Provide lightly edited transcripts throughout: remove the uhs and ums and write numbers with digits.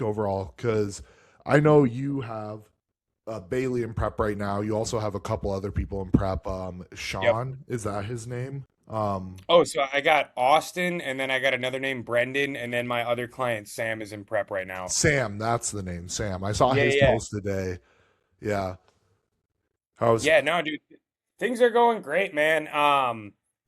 overall? Because I know you have Bailey in prep right now. You also have a couple other people in prep. Yep. Sean, is that his name? Oh, so I got Austin, and then I got another name, Brendan, and then my other client, Sam, is in prep right now. Sam, that's the name. Sam. I saw Yeah, his yeah, post today. Yeah. How's yeah. No, dude, things are going great, man.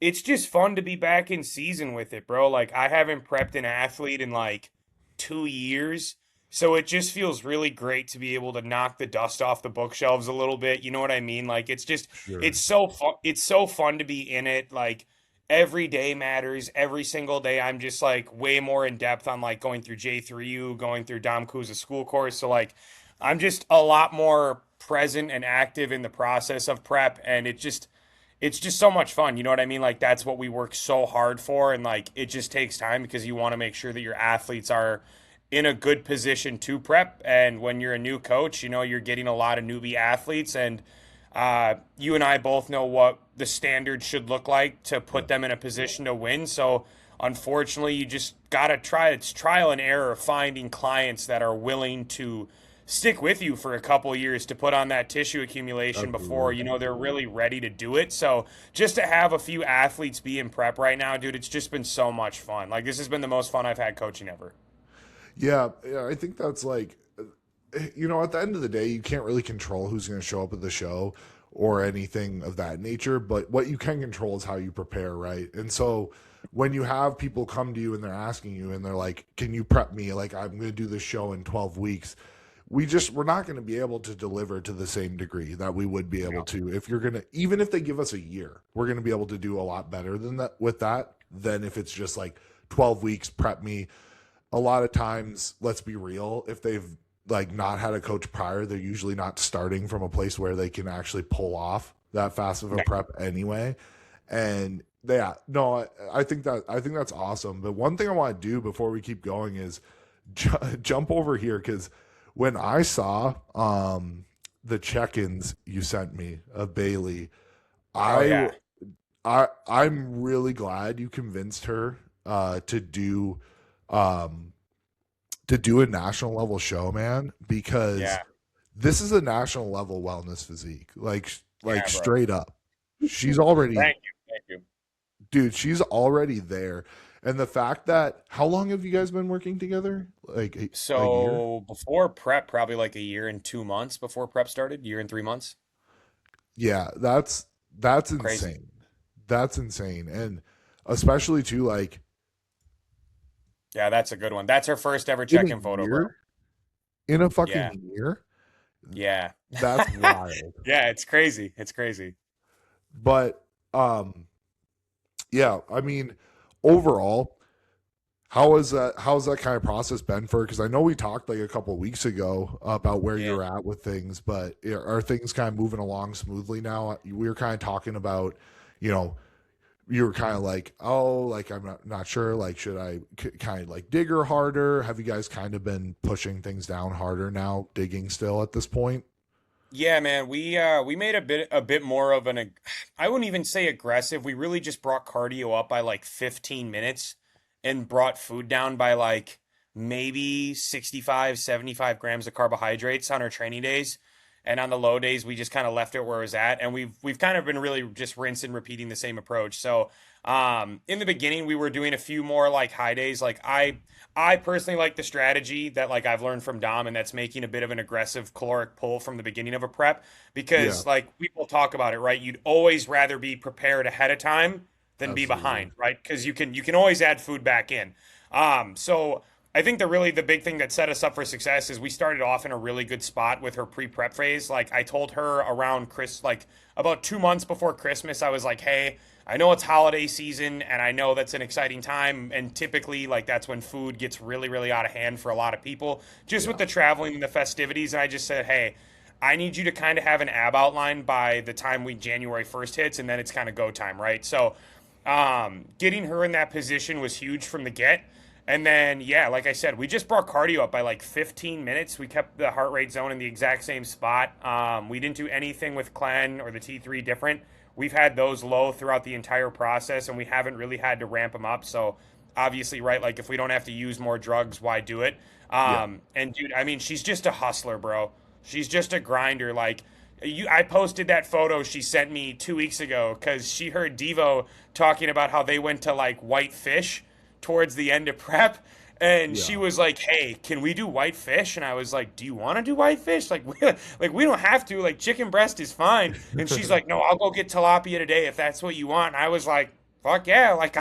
It's just fun to be back in season with it, bro. Like I haven't prepped an athlete in like 2 years, so it just feels really great to be able to knock the dust off the bookshelves a little bit. You know what I mean? Like it's sure? so fun. It's so fun to be in it. Like every day matters. Every single day, I'm just like way more in depth on like going through J3U, going through Dom Kuz's school course. So like I'm just a lot more present and active in the process of prep, and it's just so much fun. You know what I mean? Like that's what we work so hard for, and like it just takes time because you want to make sure that your athletes are in a good position to prep. And when you're a new coach, you're getting a lot of newbie athletes, and you and I both know what the standard should look like to Yeah. put them in a position to win. So unfortunately, you just gotta try. It's trial and error finding clients that are willing to stick with you for a couple years to put on that tissue accumulation before Absolutely. they're really ready to do it. So just to have a few athletes be in prep right now, dude, it's just been so much fun. Like this has been the most fun I've had coaching ever. Yeah, yeah, I think that's like, at the end of the day, you can't really control who's going to show up at the show or anything of that nature. But what you can control is how you prepare, right? And so when you have people come to you and they're asking you and they're like, "Can you prep me? Like, I'm going to do this show in 12 weeks." We're not going to be able to deliver to the same degree that we would be able No. to if you're going to, even if they give us a year, we're going to be able to do a lot better than that with that than if it's just like 12 weeks prep me. A lot of times, let's be real, if they've like not had a coach prior, they're usually not starting from a place where they can actually pull off that fast of a No. prep anyway. And yeah, no, I think that's awesome. But one thing I want to do before we keep going is jump over here because when I saw the check-ins you sent me of Bailey, Oh I yeah. I'm really glad you convinced her um to do a national level show, man, because Yeah. this is a national level wellness physique. Like Yeah, bro. straight up. She's already Thank you. Thank you. dude, she's already there. And the fact that how long have you guys been working together? Like a year? So before prep, probably like a year and 2 months before prep started, year and 3 months. Yeah, that's Crazy. insane. That's insane. And especially too like Yeah, that's a good one. That's her first ever in check-in a photo, bro. year, in a Yeah. fucking year, Yeah. that's wild. Yeah, it's crazy. It's crazy. But yeah, I mean, overall, how's that kind of process been for? Because I know we talked like a couple of weeks ago about where Yeah. you're at with things, but are things kind of moving along smoothly now? We were kind of talking about, you know, you were kind of like, oh, like I'm not sure, like should I kind of like dig her harder? Have you guys kind of been pushing things down harder now, digging still at this point? Yeah, man, we made a bit more of I wouldn't even say aggressive. We really just brought cardio up by like 15 minutes and brought food down by like maybe 65, 75 grams of carbohydrates on our training days. And on the low days, we just kind of left it where it was at. And we've kind of been really just rinse and repeating the same approach. So in the beginning, we were doing a few more like high days. Like I personally like the strategy that like I've learned from Dom, and that's making a bit of an aggressive caloric pull from the beginning of a prep Yeah, because like people talk about it, right? You'd always rather be prepared ahead of time than be absolutely. behind, right? Because you can always add food back in. So I think the big thing that set us up for success is we started off in a really good spot with her pre-prep phase. Like I told her around like about 2 months before Christmas, I was like, hey, I know it's holiday season and I know that's an exciting time. And typically, like, that's when food gets really, really out of hand for a lot of people, just with Yeah, the traveling and the festivities. And I just said, hey, I need you to kind of have an ab outline by the time January 1st hits, and then it's kind of go time, right? So, getting her in that position was huge from the get. And then, yeah, like I said, we just brought cardio up by like 15 minutes. We kept the heart rate zone in the exact same spot. We didn't do anything with Clen or the T3 different. We've had those low throughout the entire process, and we haven't really had to ramp them up. So, obviously, right, like if we don't have to use more drugs, why do it? Yeah. And dude, I mean, she's just a hustler, bro. She's just a grinder. Like I posted that photo she sent me 2 weeks ago because she heard Devo talking about how they went to like white fish towards the end of prep. And she Yeah. was like, "Hey, can we do white fish?" And I was like, "Do you want to do white fish? We don't have to. Like chicken breast is fine." And she's like, "No, I'll go get tilapia today if that's what you want." And I was like, "Fuck yeah!" Like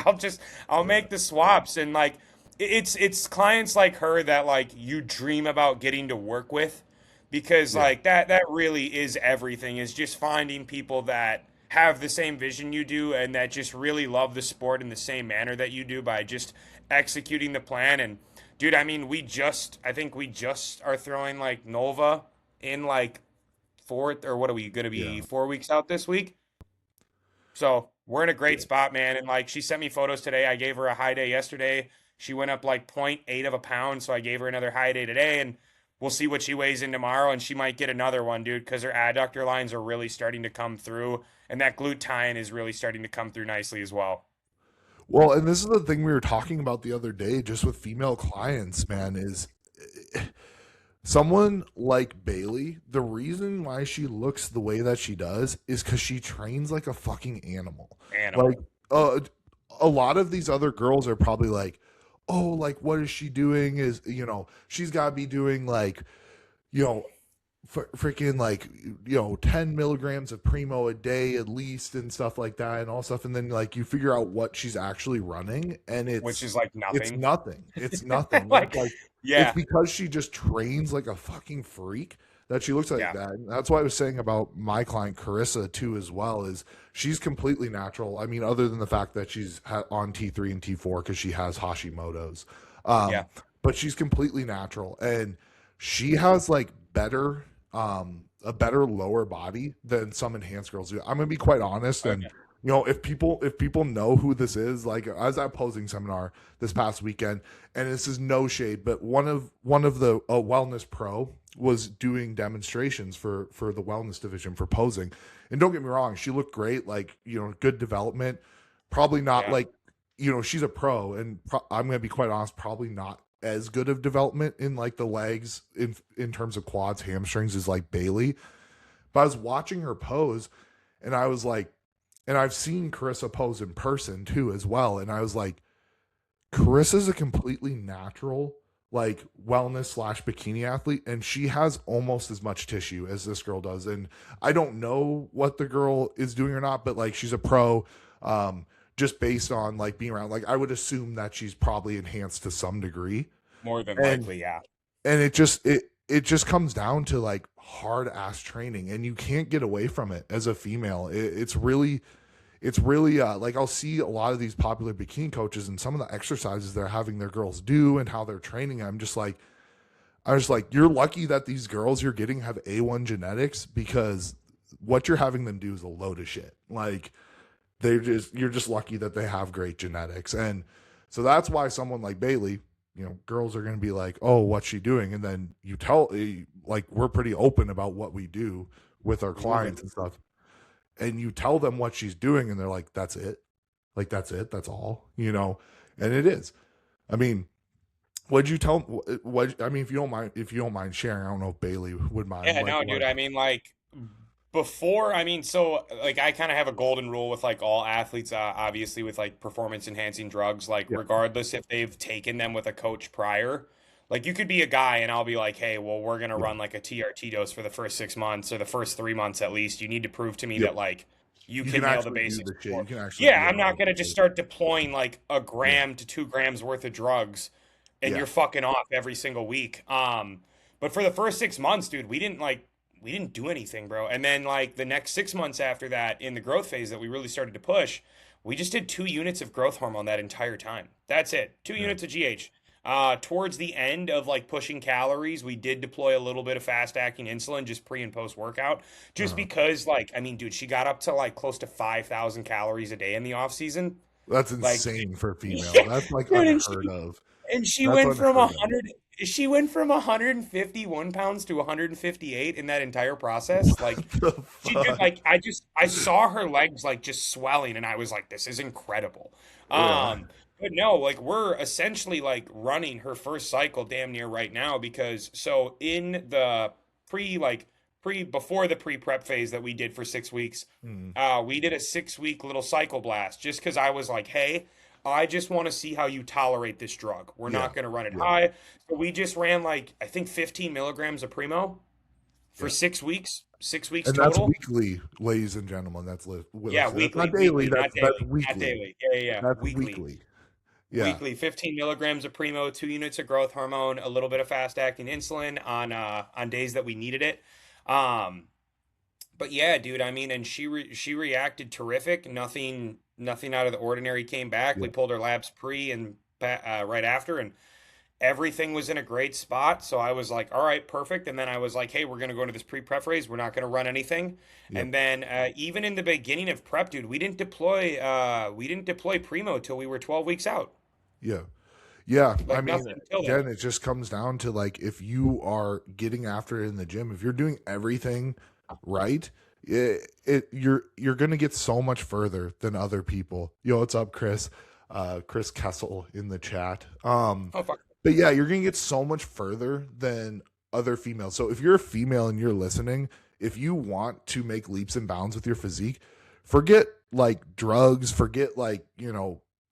I'll Yeah. make the swaps. And like it's clients like her that like you dream about getting to work with because Yeah. like that really is everything, is just finding people that have the same vision you do and that just really love the sport in the same manner that you do by just executing the plan. And dude, I mean, I think we just are throwing like Nova in like fourth, or what are we going to be, Yeah. 4 weeks out this week? So we're in a great Yeah. spot, man. And like she sent me photos today. I gave her a high day yesterday. She went up like .8 of a pound. So I gave her another high day today. And we'll see what she weighs in tomorrow. And she might get another one, dude, because her adductor lines are really starting to come through. And that gluteine is really starting to come through nicely as well. Well, and this is the thing we were talking about the other day, just with female clients, man, is someone like Bailey, the reason why she looks the way that she does is because she trains like a fucking animal. Like, Animal. uh, a lot of these other girls are probably like, oh, like, what is she doing? Is, she's got to be doing like, you know, freaking like 10 milligrams of primo a day at least and stuff like that and all stuff, and then like you figure out what she's actually running and Which it's is like it's nothing. nothing it's nothing it's Like, like it's yeah, because she just trains like a fucking freak that she looks like yeah, that. And that's what I was saying about my client Carissa too as well, is she's completely natural. I mean, other than the fact that she's on T3 and T4 because she has Hashimoto's, yeah. um but she's completely natural, and she has like a better lower body than some enhanced girls do. I'm gonna be quite honest, and Okay. if people know who this is, like I was at posing seminar this past weekend, and this is no shade, but one of the wellness pro was doing demonstrations for the wellness division for posing, and don't get me wrong, she looked great, like good development, probably not Yeah. like she's a pro, and I'm gonna be quite honest, probably not as good of development in like the legs in terms of quads, hamstrings as like Bailey. But I was watching her pose, and I was like, and I've seen Carissa pose in person too as well, and I was like, Carissa's a completely natural like wellness slash bikini athlete, and she has almost as much tissue as this girl does. And I don't know what the girl is doing or not, but like she's a pro. Just based on like being around, like I would assume that she's probably enhanced to some degree. More than and likely, yeah. and it just comes down to like hard ass training, and you can't get away from it as a female. It's really like I'll see a lot of these popular bikini coaches and some of the exercises they're having their girls do and how they're training. I'm just like, you're lucky that these girls you're getting have A1 genetics, because what you're having them do is a load of shit. Like you're just lucky that they have great genetics. And so that's why someone like Bailey, girls are going to be like, oh, what's she doing? And then like, we're pretty open about what we do with our Moving. clients and stuff. And you tell them what she's doing, and they're like, that's it. Like, that's it. That's all. And it is. I mean, what'd you tell, I mean, if you don't mind sharing, I don't know if Bailey would mind. Yeah, Like, no, what? dude. I mean, like before, I mean, so like I kind of have a golden rule with like all athletes, obviously with like performance enhancing drugs, like Yeah. regardless if they've taken them with a coach prior. Like you could be a guy and I'll be like, hey, well, we're gonna Yeah. run like a TRT dose for the first 6 months or the first 3 months at least. You need to prove to me Yep. that like you You can can nail the actually do basics the shit. before. You can actually Yeah, be I'm not around gonna just people. start deploying like a Yeah. gram to 2 grams worth of drugs and Yeah. you're fucking off every single week. But for the first 6 months, dude, we didn't do anything, bro. And then like the next 6 months after that in the growth phase that we really started to push, we just did 2 units of growth hormone that entire time. That's it. Two Yeah. units of GH. Towards the end of like pushing calories, we did deploy a little bit of fast acting insulin just pre and post workout, just Uh, because like I mean, dude, she got up to like close to 5,000 calories a day in the off season. that's Like, insane for a female. yeah, That's like dude, unheard of. and she That's went from unheard of. 100 she went from 151 pounds to 158 in that entire process. Like What the she did fuck? like I saw her legs like just swelling and I was like, this is incredible. Yeah. Um But no, like we're essentially like running her first cycle damn near right now because so in the pre like pre before the pre-prep phase that we did for 6 weeks, Mm, we did a 6 week little cycle blast just because I was like, hey, I just want to see how you tolerate this drug. We're yeah, not going to run it yeah, high. So we just ran like I think 15 milligrams of Primo for yeah. 6 weeks, 6 weeks And that's total. weekly, ladies and gentlemen. Yeah, That's not weekly, daily. weekly, not That's daily, not weekly. daily. Yeah, yeah, yeah, That's weekly. weekly. Yeah, Weekly 15 milligrams of Primo, 2 units of growth hormone, a little bit of fast acting insulin on days that we needed it. Um, but yeah, dude, I mean, and she reacted terrific. Nothing out of the ordinary came back. We yeah, pulled her labs pre and right after, and everything was in a great spot. So I was like, all right, perfect. And then I was like, hey, we're gonna go into this pre-prep phase. We're not gonna run anything. yep, And then even in the beginning of prep, dude, we didn't deploy Primo till we were 12 weeks out. yeah. Yeah, I Like mean, nothing until then. again, it just comes down to like if you are getting after it in the gym, if you're doing everything right, you're gonna get so much further than other people. Yo, what's up, Chris? Chris Kessel in the chat. Oh fuck. But yeah, you're gonna get so much further than other females. So if you're a female and you're listening, if you want to make leaps and bounds with your physique, forget like drugs, forget like,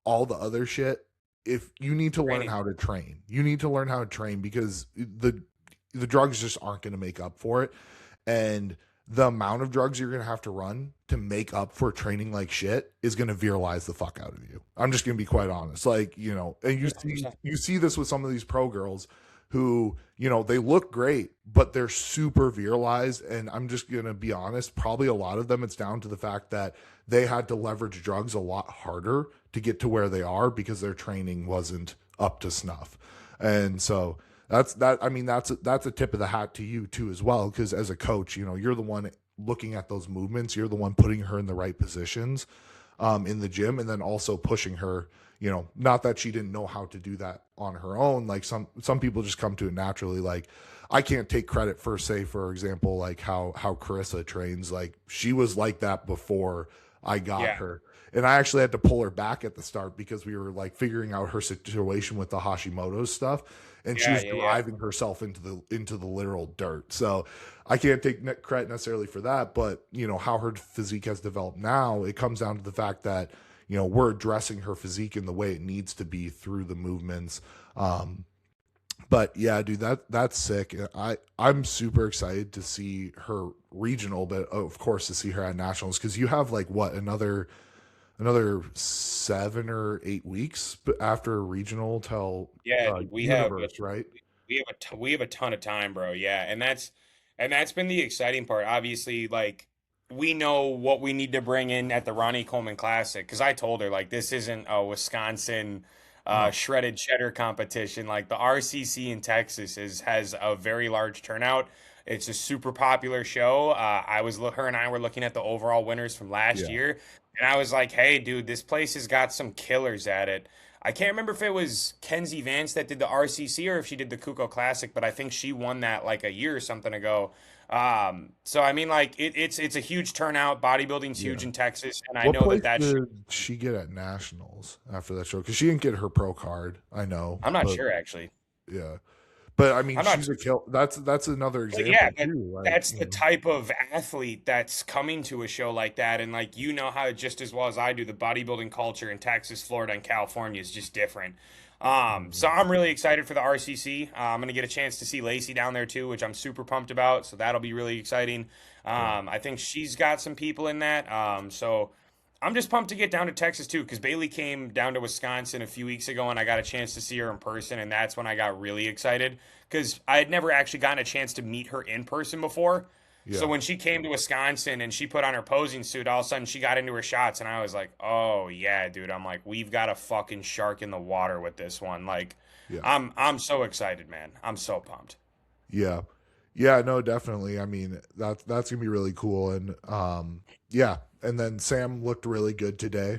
all the other shit. If you need to learn Training. how to train, you need to learn how to train because the drugs just aren't going to make up for it. And the amount of drugs you're going to have to run to make up for training like shit is going to viralize the fuck out of you. I'm just going to be quite honest. Like, and you see 100%. you see this with some of these pro girls who, they look great, but they're super viralized, and I'm just going to be honest, probably a lot of them it's down to the fact that they had to leverage drugs a lot harder to get to where they are because their training wasn't up to snuff. And so that's that. I mean, that's a tip of the hat to you too as well, because as a coach, you're the one looking at those movements. You're the one putting her in the right positions in the gym, and then also pushing her. Not that she didn't know how to do that on her own. Like some people just come to it naturally. Like I can't take credit for, say, for example, like how Carissa trains. Like she was like that before I got Yeah. her. And I actually had to pull her back at the start because we were like figuring out her situation with the Hashimoto's stuff, and she Yeah. was Yeah. Yeah. driving herself into the literal dirt. So I can't take credit necessarily for that, but how her physique has developed now, it comes down to the fact that we're addressing her physique in the way it needs to be through the movements. But yeah, dude, that's sick. I'm super excited to see her regional, but of course to see her at nationals, because you have like what, another 7 or 8 weeks after regional till Yeah, dude, universe, right? we have a ton of time, bro. Yeah, and that's been the exciting part. Obviously, like we know what we need to bring in at the Ronnie Coleman Classic because I told her like this isn't a Wisconsin No, shredded cheddar competition. Like the RCC in Texas has a very large turnout. It's a super popular show. Her and I were looking at the overall winners from last yeah, year, and I was like, "Hey, dude, this place has got some killers at it." I can't remember if it was Kenzie Vance that did the RCC or if she did the Kuko Classic, but I think she won that like a year or something ago. So I mean, like it's a huge turnout. Bodybuilding's huge yeah. in Texas, and I What know that place that should. did she get at nationals after that show? Because she didn't get her pro card, I know, I'm not but sure actually. yeah. But I mean, I'm not she's sure. a kill. That's another But yeah, example but too. Like, that's the type of athlete that's coming to a show like that, and like you know how just as well as I do, the bodybuilding culture in Texas, Florida, and California is just different. So Mhm. I'm really excited for the RCC. I'm gonna get a chance to see Lacey down there too, which I'm super pumped about. So that'll be really exciting. Yeah, I think she's got some people in that. So I'm just pumped to get down to Texas too, because Bailey came down to Wisconsin a few weeks ago, and I got a chance to see her in person, and that's when I got really excited because I had never actually gotten a chance to meet her in person before. So yeah, when she came to Wisconsin and she put on her posing suit, all of a sudden she got into her shots, and I was like, "Oh yeah, dude!" I'm like, "We've got a fucking shark in the water with this one." Like, yeah, I'm so excited, man. I'm so pumped. yeah, yeah. No, definitely. I mean, that's gonna be really cool. And yeah. And then Sam looked really good today.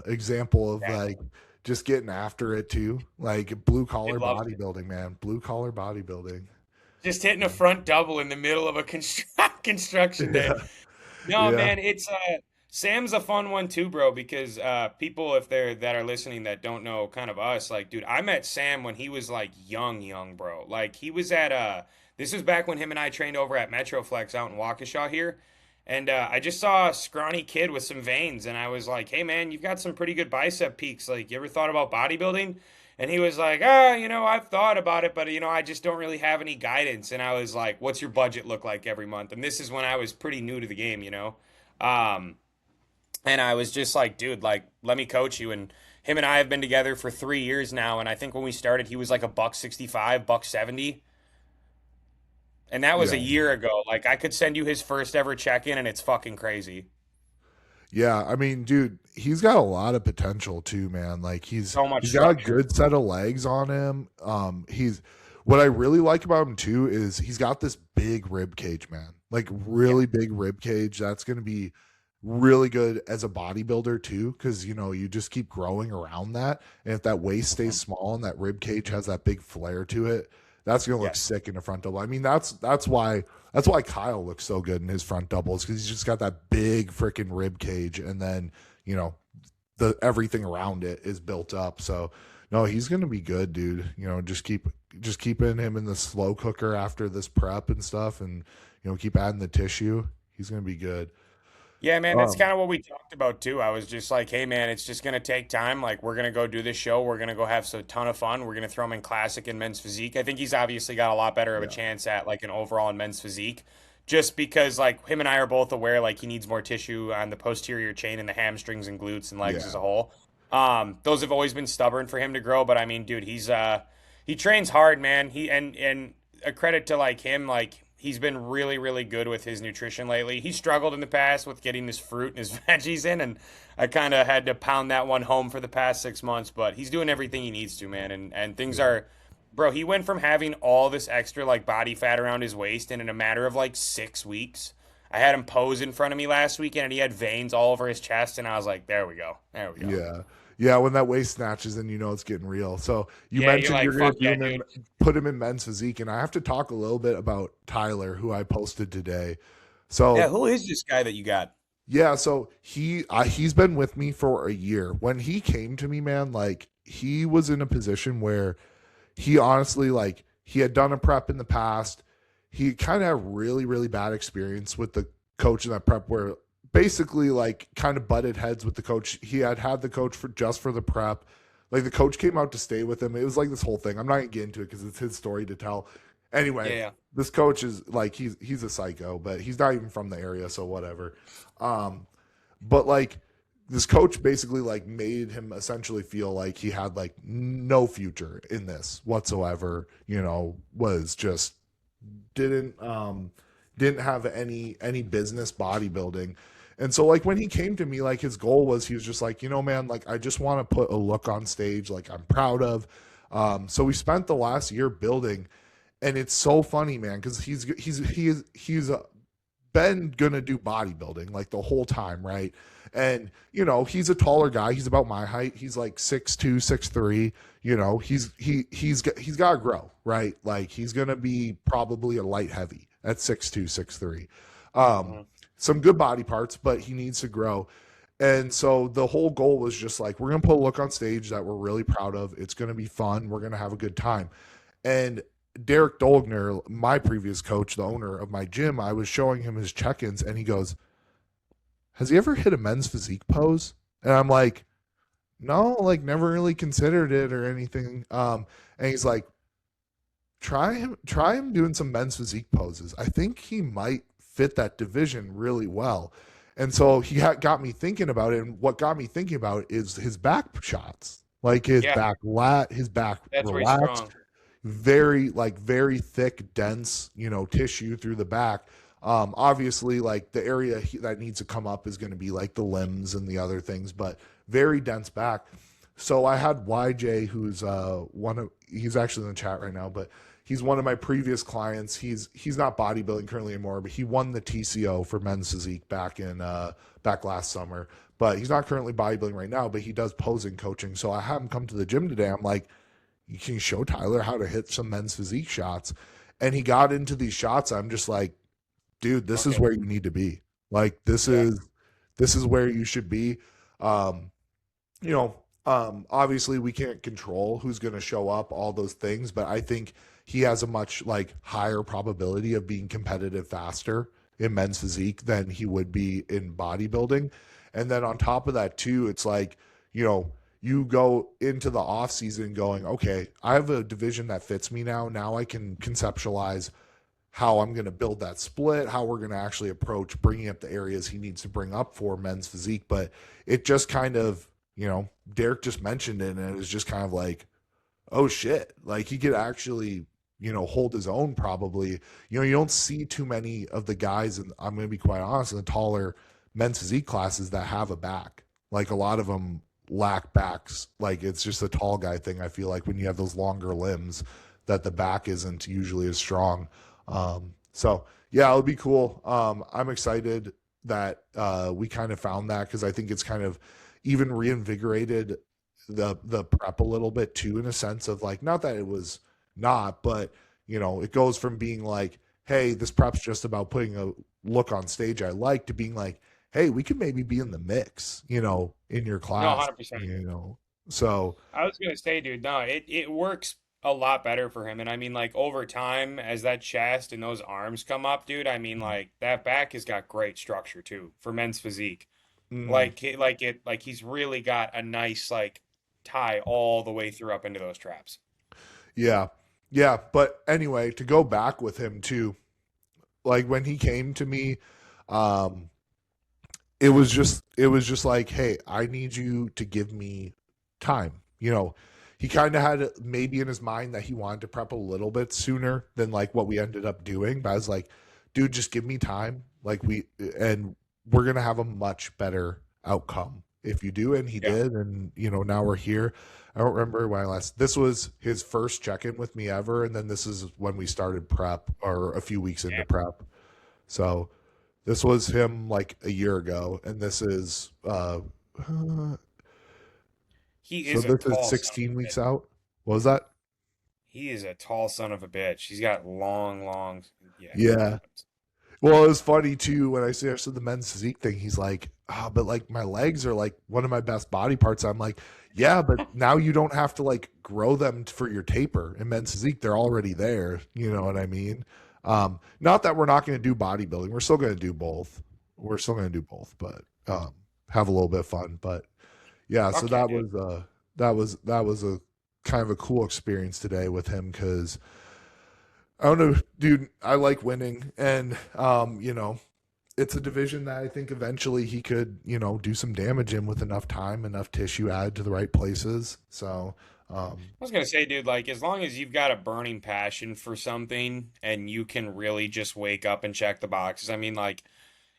Example of Yeah, like just getting after it too, like blue it collar loves it. bodybuilding, man. Blue collar bodybuilding. Just hitting a front double in the middle of a construction day. Yeah, No, yeah, man, it's Sam's a fun one too, bro, because people if they're that are listening that don't know kind of us, like, dude, I met Sam when he was like young, bro. Like he was at this was back when him and I trained over at Metroflex out in Waukesha here. And I just saw a scrawny kid with some veins, and I was like, "Hey, man, you've got some pretty good bicep peaks. Like, you ever thought about bodybuilding?" And he was like, I've thought about it, but I just don't really have any guidance." And I was like, "What's your budget look like every month?" And this is when I was pretty new to the game. Um, and I was just like, "Dude, like, let me coach you." And him and I have been together for 3 years now. And I think when we started, he was like a buck 65, buck 70. And that was a Yeah. year ago. Like, I could send you his first ever check in, and it's fucking crazy. Yeah, I mean, dude, he's got a lot of potential too, man. Like So much he's got a structure. good set of legs on him. He's what I really like about him too is he's got this big rib cage, man. Like Yeah. really big rib cage. That's going to be really good as a bodybuilder too, because you just keep growing around that, and if that waist stays Mhm. small and that rib cage has that big flare to it, that's going to look Yes. sick in the front double. I mean, that's why Kyle looks so good in his front doubles because he's just got that big freaking rib cage, and then you know the everything around it is built up. So no, he's gonna be good, dude. Just keeping him in the slow cooker after this prep and stuff, and keep adding the tissue. He's gonna be good. Yeah, man, that's Um, kind of what we talked about too. I was just like, "Hey, man, it's just gonna take time. Like, we're gonna go do this show. We're gonna go have a ton of fun. We're gonna throw him in classic and men's physique. I think he's obviously got a lot better of a yeah, chance at like an overall in men's physique, just because like him and I are both aware like he needs more tissue on the posterior chain and the hamstrings and glutes and legs as yeah, a whole. Those have always been stubborn for him to grow, but I mean, dude, he trains hard, man. And a credit to like him, like he's been really, really good with his nutrition lately. He struggled in the past with getting his fruit and his veggies in, and I kind of had to pound that one home for the past 6 months. But he's doing everything he needs to, man. And things yeah. are, bro. He went from having all this extra like body fat around his waist, and in a matter of like 6 weeks, I had him pose in front of me last weekend, and he had veins all over his chest, and I was like, there we go, there we go. Yeah. Yeah, when that waist snatches and it's getting real. So you Yeah, you're mentioned like, you're gonna fuck do yeah, him in dude. put him in men's physique, and I have to talk a little bit about Tyler, who I posted today. Yeah, So who is this guy that you got? yeah, so he's been with me for a year. When he came to me, man, like he was in a position where he honestly like he had done a prep in the past. He kind of had really really bad experience with the coach in that prep where basically like kind of butted heads with the coach. He had the coach for the prep. Like the coach came out to stay with him. It was like this whole thing. I'm not gonna get into it because it's his story to tell. Anyway, Yeah, this coach is like he's a psycho, but he's not even from the area, so whatever. Um, but like this coach basically like made him essentially feel like he had like no future in this whatsoever, was just didn't have any business bodybuilding. And so like when he came to me, like his goal was he was just like, man, like I just want to put a look on stage like I'm proud of. So we spent the last year building, and it's so funny, man, because he's been gonna do bodybuilding like the whole time, right? And he's a taller guy. He's about my height. He's like 6'2", 6'3". He's got to grow, right? Like he's gonna be probably a light heavy at 6'2", 6'3". Um, hmm some good body parts, but he needs to grow. And so the whole goal was just like we're gonna put a look on stage that we're really proud of. It's gonna be fun. We're gonna have a good time. And Derek Dolgner, my previous coach, the owner of my gym, I was showing him his check-ins, and he goes, "Has he ever hit a men's physique pose?" And I'm like, "No, like never really considered it or anything." And he's like, try him doing some men's physique poses. I think he might fit that division really well." And so got me thinking about it. And what got me thinking about it is his back shots, like Yeah, his back that's where he's relaxed, strong. very thick, dense, tissue through the back. Obviously, like the area that needs to come up is going to be like the limbs and the other things, but very dense back. So I had YJ, who's he's actually in the chat right now, but he's one of my previous clients. He's not bodybuilding currently anymore, but he won the TCO for men's physique back last summer. But he's not currently bodybuilding right now, but he does posing coaching. So I had him come to the gym today. I'm like, you can show Tyler how to hit some men's physique shots. And he got into these shots. I'm just like, dude, this is Okay. where you need to be. Like, this Yeah. is this is where you should be. Um, you know, obviously we can't control who's going to show up, all those things, but I think he has a much like higher probability of being competitive faster in men's physique than he would be in bodybuilding. And then on top of that too, it's like, you know, you go into the off season going, okay, I have a division that fits me now. Now I can conceptualize how I'm going to build that split, how we're going to actually approach bringing up the areas he needs to bring up for men's physique. But it just kind of, you know, Derek just mentioned it, and it was just kind of like, oh shit, like he could actually, you know, hold his own probably. You know, you don't see too many of the guys, and I'm going to be quite honest, in the taller men's physique classes that have a back. Like a lot of them lack backs. Like it's just a tall guy thing. I feel like when you have those longer limbs, that the back isn't usually as strong. So yeah, it'll be cool. I'm excited that we kind of found that, because I think it's kind of even reinvigorated the prep a little bit too, in a sense of like, not that it was not, but you know, it goes from being like, hey, this prep's just about putting a look on stage I like, to being like, hey, we could maybe be in the mix, you know, in your No, class, 100%. you know. So I was gonna say, dude, no, it works a lot better for him. And I mean, like over time, as that chest and those arms come up, dude, I mean, like that back has got great structure too for men's physique. mm, Like he's really got a nice like tie all the way through up into those traps. yeah. Yeah, but anyway, to go back with him too, like when he came to me, um it was just like, hey, I need you to give me time. You know, he kind of had maybe in his mind that he wanted to prep a little bit sooner than like what we ended up doing, but I was like, dude, just give me time. Like and we're gonna have a much better outcome if you do. And he Yeah. did, and you know, now we're here. I don't remember when I last. This was his first check-in with me ever, and then this is when we started prep, or a few weeks into Yeah. prep. So this was him like a year ago, and this is He so is a this is tall son of 16 a bitch. weeks out. What was that? He is a tall son of a bitch. He's got long, yeah, long Yeah. limbs. Well, it was funny too when I suggested the men's physique thing. He's like, "Ah, but like my legs are like one of my best body parts." I'm like, "Yeah, but now you don't have to like grow them for your taper in men's physique. They're already there." You know what I mean? Not that we're not going to do bodybuilding. We're still going to do both. We're still going to do both, but have a little bit of fun. But yeah, so Fuck yeah, that dude. was that was a kind of a cool experience today with him, because I don't know, dude. I like winning, and you know, it's a division that I think eventually he could, you know, do some damage in with enough time, enough tissue added to the right places. So, I was gonna say, dude, like as long as you've got a burning passion for something and you can really just wake up and check the boxes. I mean, like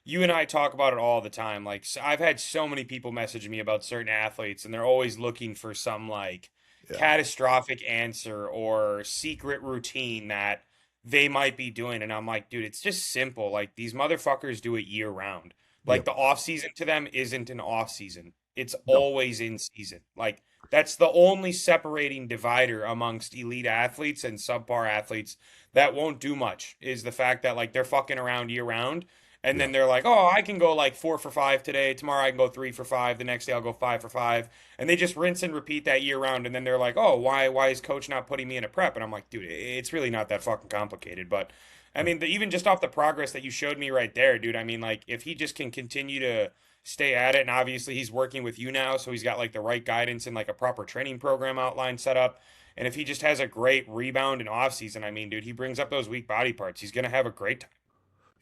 you and I talk about it all the time. Like I've had so many people message me about certain athletes, and they're always looking for some like yeah, catastrophic answer or secret routine that they might be doing. And I'm like, dude, it's just simple. Like these motherfuckers do it year round. Like yep, the off season to them isn't an off season. It's no, always in season. Like that's the only separating divider amongst elite athletes and subpar athletes that won't do much is the fact that like they're fucking around year round and yeah, then they're like, oh, I can go like 4 for 5 today. Tomorrow I can go 3 for 5. The next day I'll go 5 for 5. And they just rinse and repeat that year round. And then they're like, oh, why is coach not putting me in a prep? And I'm like, dude, it's really not that fucking complicated. But I no, mean, even just off the progress that you showed me right there, dude. I mean, like if he just can continue to stay at it, and obviously he's working with you now, so he's got like the right guidance and like a proper training program outline set up. And if he just has a great rebound in off season, I mean, dude, he brings up those weak body parts. He's gonna have a great time.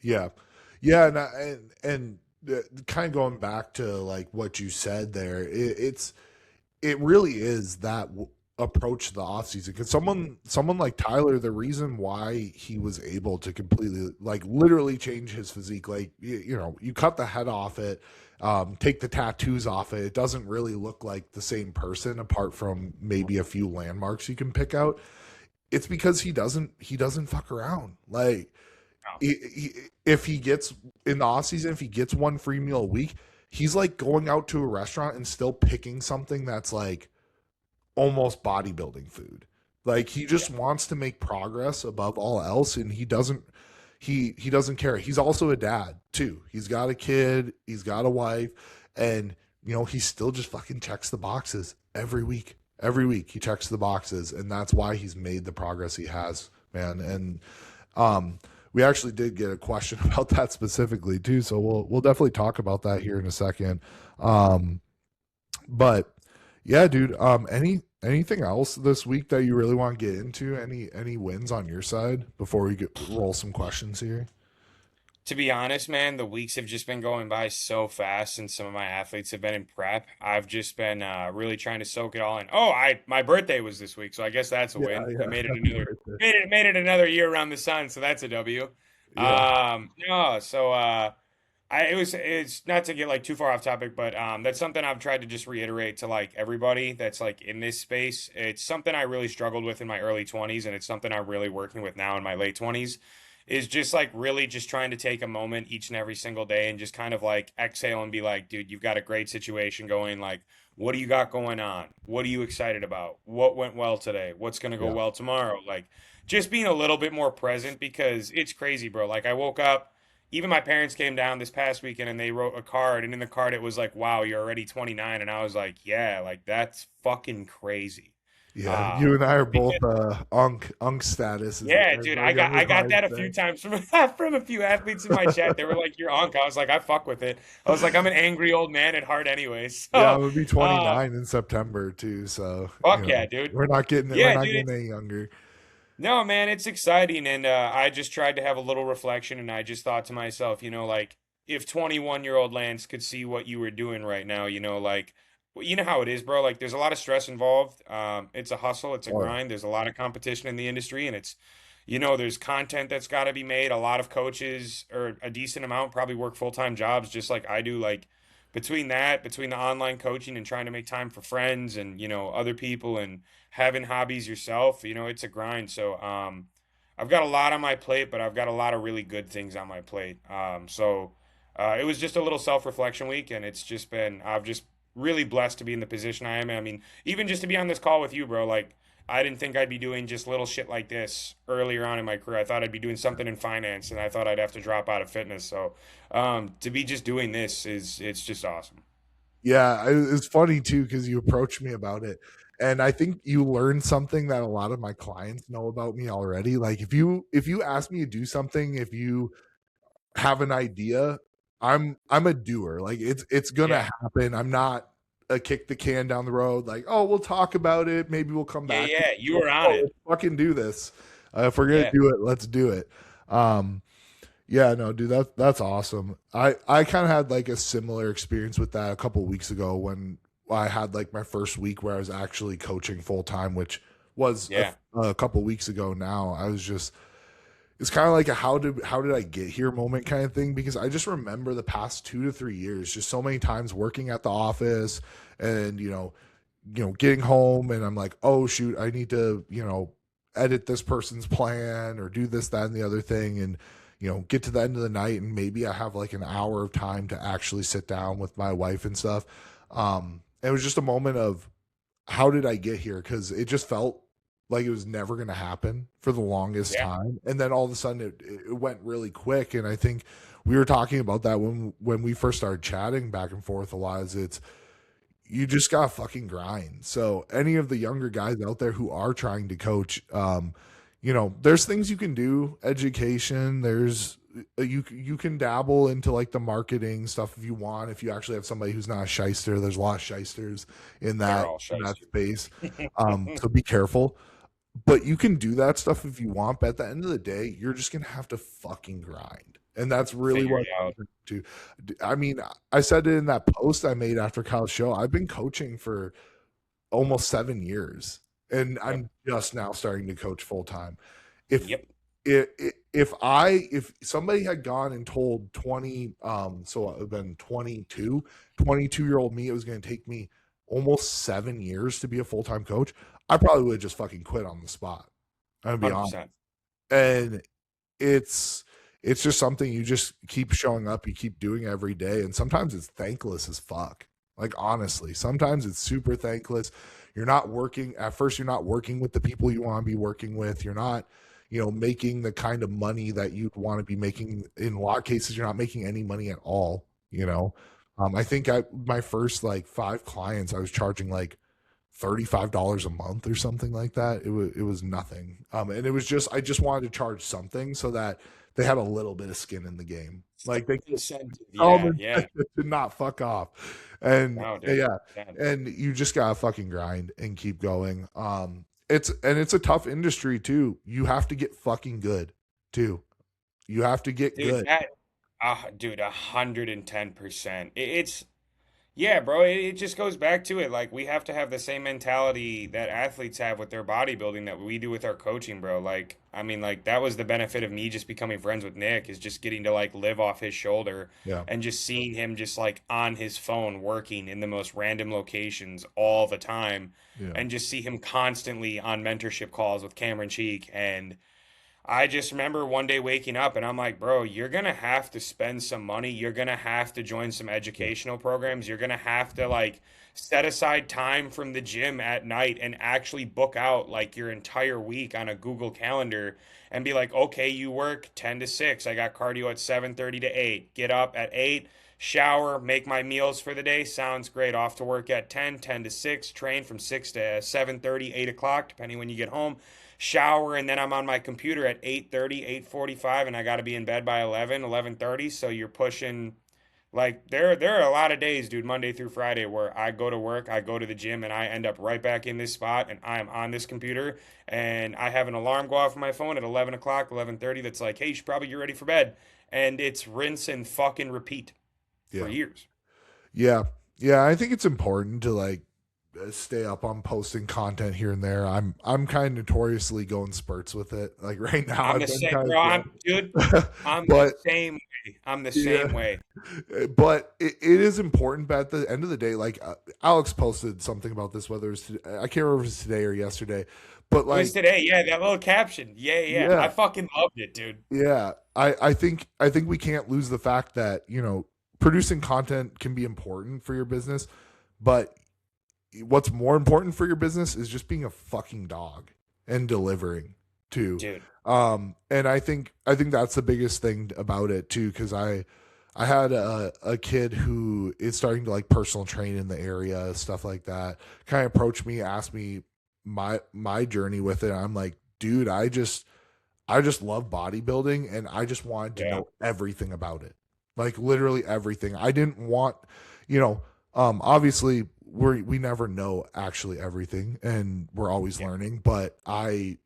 yeah, yeah, and kind of going back to like what you said there, it really is that approach to the offseason, because someone like Tyler, the reason why he was able to completely like literally change his physique, like you know, you cut the head off it, take the tattoos off it, it doesn't really look like the same person apart from maybe a few landmarks you can pick out. It's because he doesn't fuck around. Like No. if he gets in the off season, if he gets one free meal a week, he's like going out to a restaurant and still picking something that's like almost bodybuilding food. Like he Yeah. just wants to make progress above all else, and he doesn't care. He's also a dad too. He's got a kid, he's got a wife, and he still just fucking checks the boxes every week. Every week he checks the boxes, and that's why he's made the progress he has, man. And we actually did get a question about that specifically too, so we'll definitely talk about that here in a second. But yeah, dude, anything else this week that you really want to get into? Any wins on your side before we roll some questions here? To be honest, man, the weeks have just been going by so fast, and some of my athletes have been in prep. I've just been really trying to soak it all in. Oh, I my birthday was this week, so I guess that's a Yeah, win. I yeah. made it Happy another birthday. made it another year around the sun, so that's a W. Yeah, No, so it's not to get like too far off topic, but that's something I've tried to just reiterate to like everybody that's like in this space. It's something I really struggled with in my early 20s, and it's something I'm really working with now in my late 20s, is just like really just trying to take a moment each and every single day and just kind of like exhale and be like, dude, you've got a great situation going. Like, what do you got going on? What are you excited about? What went well today? What's going to go yeah, well tomorrow? Like, just being a little bit more present, because it's crazy, bro. Like, I woke up, even my parents came down this past weekend and they wrote a card, and in the card it was like, wow, you're already 29. And I was like, yeah, like that's fucking crazy. yeah. You Um, and I are both unk status is yeah, as dude, our I younger got might that a few say. times from from a few athletes in my chat. They were like, "You're Unc." I was like, "I fuck with it." I was like, "I'm an angry old man at heart, anyways." Yeah, So, I'm gonna be uh, 29 in September too, so fuck yeah, dude. we're Yeah, not dude. getting any younger. No, man, it's exciting, and I just tried to have a little reflection, and I just thought to myself, like if 21-year-old Lance could see what you were doing right now, like well, you know how it is, bro. Like there's a lot of stress involved. It's a hustle, it's a Oh yeah, grind. There's a lot of competition in the industry, and there's content that's got to be made. A lot of coaches, or a decent amount, probably work full-time jobs just like I do. Like between the online coaching and trying to make time for friends and other people and having hobbies yourself, it's a grind. So I've got a lot on my plate, but I've got a lot of really good things on my plate. It was just a little self-reflection week, and I've just really blessed to be in the position I am. I mean, even just to be on this call with you, bro, like I didn't think I'd be doing just little shit like this earlier on in my career. I thought I'd be doing something in finance, and I thought I'd have to drop out of fitness. So to be just doing this it's just awesome. yeah. It's funny too because you approached me about it, and I think you learned something that a lot of my clients know about me already. Like if you ask me to do something, if you have an idea, I'm a doer. Like it's gonna Yeah, happen. I'm not a kick the can down the road. Like, oh, we'll talk about it. Maybe we'll come yeah, back to yeah. it. You Like, were on oh, it. let's fucking do this. If we're gonna Yeah, do it, let's do it. Um, yeah, no, dude, that's awesome. I kind of had like a similar experience with that a couple weeks ago when I had like my first week where I was actually coaching full time, which was yeah, a couple weeks ago now. I was just it's kind of like a how did I get here moment kind of thing because I just remember the past 2 to 3 years just so many times working at the office and getting home and I'm like, oh shoot, I need to edit this person's plan or do this, that, and the other thing, and get to the end of the night and maybe I have like an hour of time to actually sit down with my wife and stuff. It was just a moment of how did I get here? Because it just felt like it was never going to happen for the longest yeah. time, and then all of a sudden it went really quick. And I think we were talking about that when we first started chatting back and forth a lot. Is it's you just got to fucking grind. So any of the younger guys out there who are trying to coach, there's things you can do. Education. There's you can dabble into like the marketing stuff if you want. If you actually have somebody who's not a shyster, there's a lot of shysters in They're that all in that shiesty. space. So be careful. But you can do that stuff if you want. But at the end of the day, you're just gonna have to fucking grind. And that's really Figure what it it out. comes down to. I mean, I said it in that post I made after college show. I've been coaching for almost 7 years, and Yep. I'm just now starting to coach full time. If Yep. if somebody had gone and told 20 so I've been 22 year old me it was going to take me almost 7 years to be a full-time coach, I probably would have just fucking quit on the spot. I'm gonna be honest. 100%. And it's it's just something you just keep showing up, you keep doing every day, and sometimes it's thankless as fuck. Like honestly, sometimes it's super thankless. You're not working at first. You're not working with the people you want to be working with. You're not, making the kind of money that you'd want to be making. In a lot of cases, you're not making any money at all. I think my first like 5 clients, I was charging like $35 a month or something like that. It was nothing. And it was just I just wanted to charge something so that they had a little bit of skin in the game. Like they could Incentive. tell Yeah, them yeah. to not fuck off. And No, dude. yeah, Yeah. and you just gotta fucking grind and keep going. It's a tough industry too. You have to get fucking good too. You have to get Dude, good. dude, 110%. It's Yeah, bro, it just goes back to it. Like, we have to have the same mentality that athletes have with their bodybuilding that we do with our coaching, bro. Like, I mean, like, that was the benefit of me just becoming friends with Nick, is just getting to, like, live off his shoulder Yeah, and just seeing him just, like, on his phone working in the most random locations all the time, yeah, and just see him constantly on mentorship calls with Cameron Cheek. And I just remember one day waking up and I'm like, bro, you're going to have to spend some money. You're going to have to join some yeah, educational programs. You're going to have to like set aside time from the gym at night and actually book out like your entire week on a Google Calendar and be like, okay, you work 10 to 6. I got cardio at 7:30 to 8. Get up at 8, shower, make my meals for the day. Sounds great. Off to work at 10, 10 to 6, train from 6 to 7:30, 8 o'clock, depending when you get home, shower, and then I'm on my computer at 8:30, 8:45, and I got to be in bed by 11, 11:30. So you're pushing like there are a lot of days, dude, Monday through Friday, where I go to work, I go to the gym, and I end up right back in this spot, and I am on this computer, and I have an alarm go off on my phone at 11 o'clock, 11:30, that's like, hey, you should probably get ready for bed. And it's rinse and fucking repeat for yeah, years. yeah, yeah. I think it's important to like stay up on posting content here and there. I'm kind of notoriously going spurts with it. Like right now, I'm I've the been same, kind bro. of Dude, slow. I'm the But same way. I'm the yeah, same way. but it is important. But at the end of the day, like Alex posted something about this, whether it's I can't remember if it's today or yesterday, but It was like today, yeah, that little caption. Yeah, yeah. I yeah, fucking loved it, dude. yeah. I think we can't lose the fact that producing content can be important for your business, but what's more important for your business is just being a fucking dog and delivering too. Dude. And I think that's the biggest thing about it too, because I had a kid who is starting to like personal train in the area, stuff like that, kind of approached me, asked me my journey with it. I'm like, dude, I just love bodybuilding and I just wanted to Yeah. know everything about it. Like literally everything. I didn't want, you know, obviously we never know actually everything and we're always Yeah. learning, but I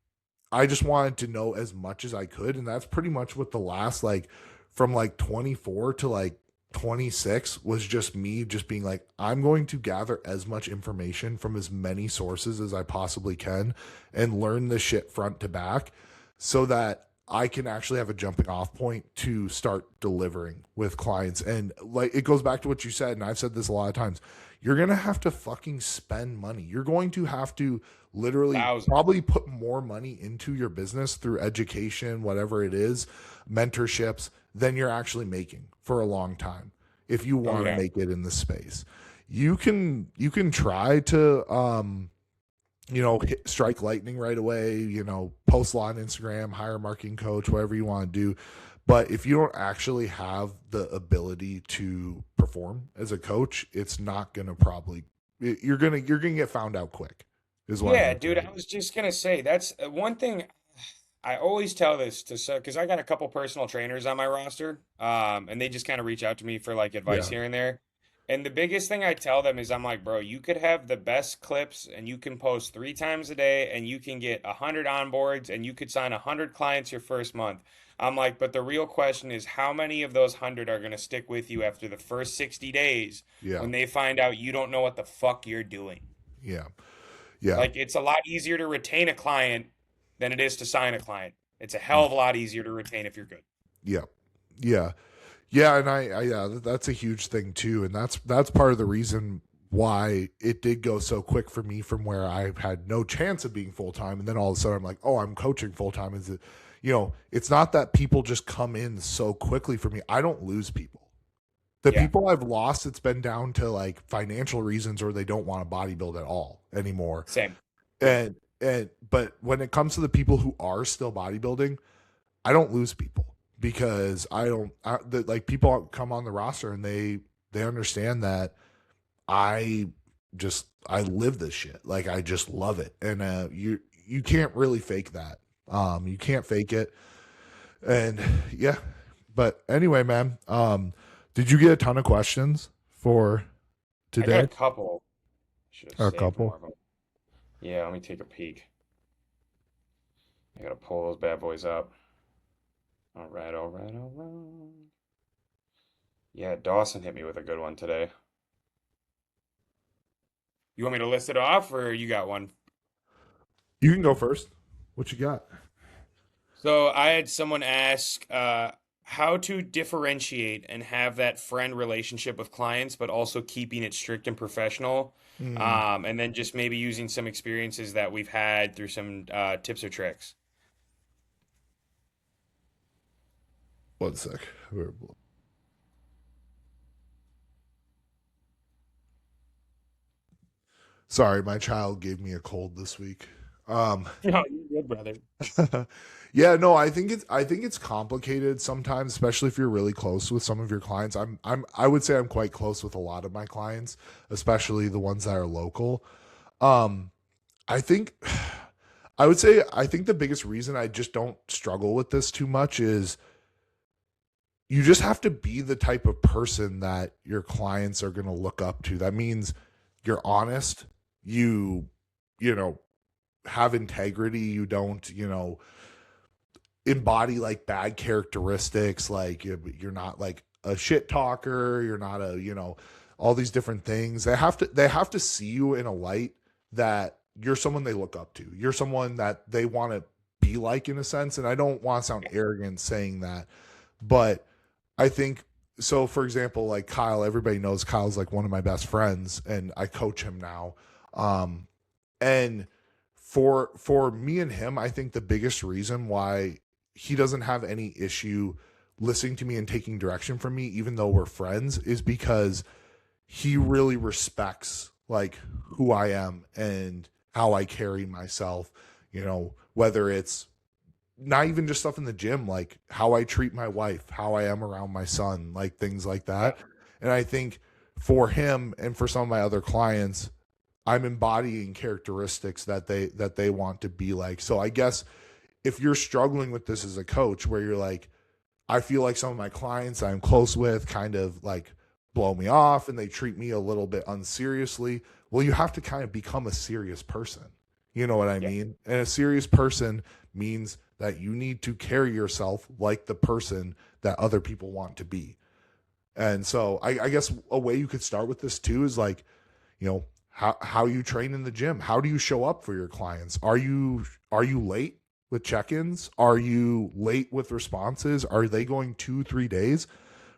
just wanted to know as much as I could, and that's pretty much what the last like from like 24 to like 26 was just me just being like I'm going to gather as much information from as many sources as I possibly can and learn the shit front to back so that I can actually have a jumping off point to start delivering with clients. And like it goes back to what you said, and I've said this a lot of times. You're going to have to fucking spend money. You're going to have to literally Thousand. probably put more money into your business through education, whatever it is, mentorships, than you're actually making for a long time if you Oh want to yeah. make it in this space. You can try to strike lightning right away, post a lot on Instagram, hire a marketing coach, whatever you want to do. But if you don't actually have the ability to perform as a coach, it's not going to probably, you're going to get found out quick is what I'm Yeah, going to dude, say. I was just gonna say that's one thing I always tell this to, so because I got a couple personal trainers on my roster, and they just kind of reach out to me for like advice Yeah. here and there. And the biggest thing I tell them is I'm like, bro, you could have the best clips and you can post 3 times a day and you can get 100 onboards and you could sign 100 clients your first month. I'm like, but the real question is how many of those 100 are gonna stick with you after the first 60 days Yeah. when they find out you don't know what the fuck you're doing? Yeah. Yeah. Like, it's a lot easier to retain a client than it is to sign a client. It's a hell of a lot easier to retain if you're good. Yeah. Yeah. Yeah. And yeah, that's a huge thing too. And that's part of the reason why it did go so quick for me from where I had no chance of being full time. And then all of a sudden I'm like, oh, I'm coaching full time. Is it, it's not that people just come in so quickly for me. I don't lose people. The Yeah, people I've lost, it's been down to like financial reasons or they don't want to bodybuild at all anymore. same. And Same. But when it comes to the people who are still bodybuilding, I don't lose people because like people come on the roster and they understand that I I live this shit. Like I just love it. And you can't really fake that. You can't fake it. And yeah. But anyway, man, did you get a ton of questions for I got a today? couple. Should have A saved more couple. of them. Yeah, let me take a peek. I gotta pull those bad boys up. All right, all right, all right. Yeah, Dawson hit me with a good one today. You want me to list it off, or you got one? You can go first. What you got? So I had someone ask how to differentiate and have that friend relationship with clients, but also keeping it strict and professional. Mm, And then just maybe using some experiences that we've had through some tips or tricks. one sec. Sorry, my child gave me a cold this week. No, you're good, brother. Yeah, no, I think it's complicated sometimes, especially if you're really close with some of your clients. I would say I'm quite close with a lot of my clients, especially the ones that are local. Um, I think I would say I think the biggest reason I just don't struggle with this too much is you just have to be the type of person that your clients are going to look up to. That means you're honest, you you know, have integrity, you don't, embody like bad characteristics, like you're not like a shit talker, you're not a, all these different things. They have to see you in a light that you're someone they look up to. You're someone that they want to be like in a sense, and I don't want to sound arrogant saying that, but I think so. For example, like Kyle, everybody knows Kyle's like one of my best friends, and I coach him now. Um, and for me and him, I think the biggest reason why he doesn't have any issue listening to me and taking direction from me, even though we're friends, is because he really respects like who I am and how I carry myself. Whether it's not even just stuff in the gym, like how I treat my wife, how I am around my son, like things like Yeah. that. And I think for him and for some of my other clients, I'm embodying characteristics that they want to be like. So I guess if you're struggling with this as a coach, where you're like, I feel like some of my clients I'm close with kind of like blow me off and they treat me a little bit unseriously. Well, you have to kind of become a serious person. You know what I Yeah. mean? And a serious person means that you need to carry yourself like the person that other people want to be. And so I guess a way you could start with this too is like, how you train in the gym. How do you show up for your clients? Are you late with check-ins? Are you late with responses? Are they going 2-3 days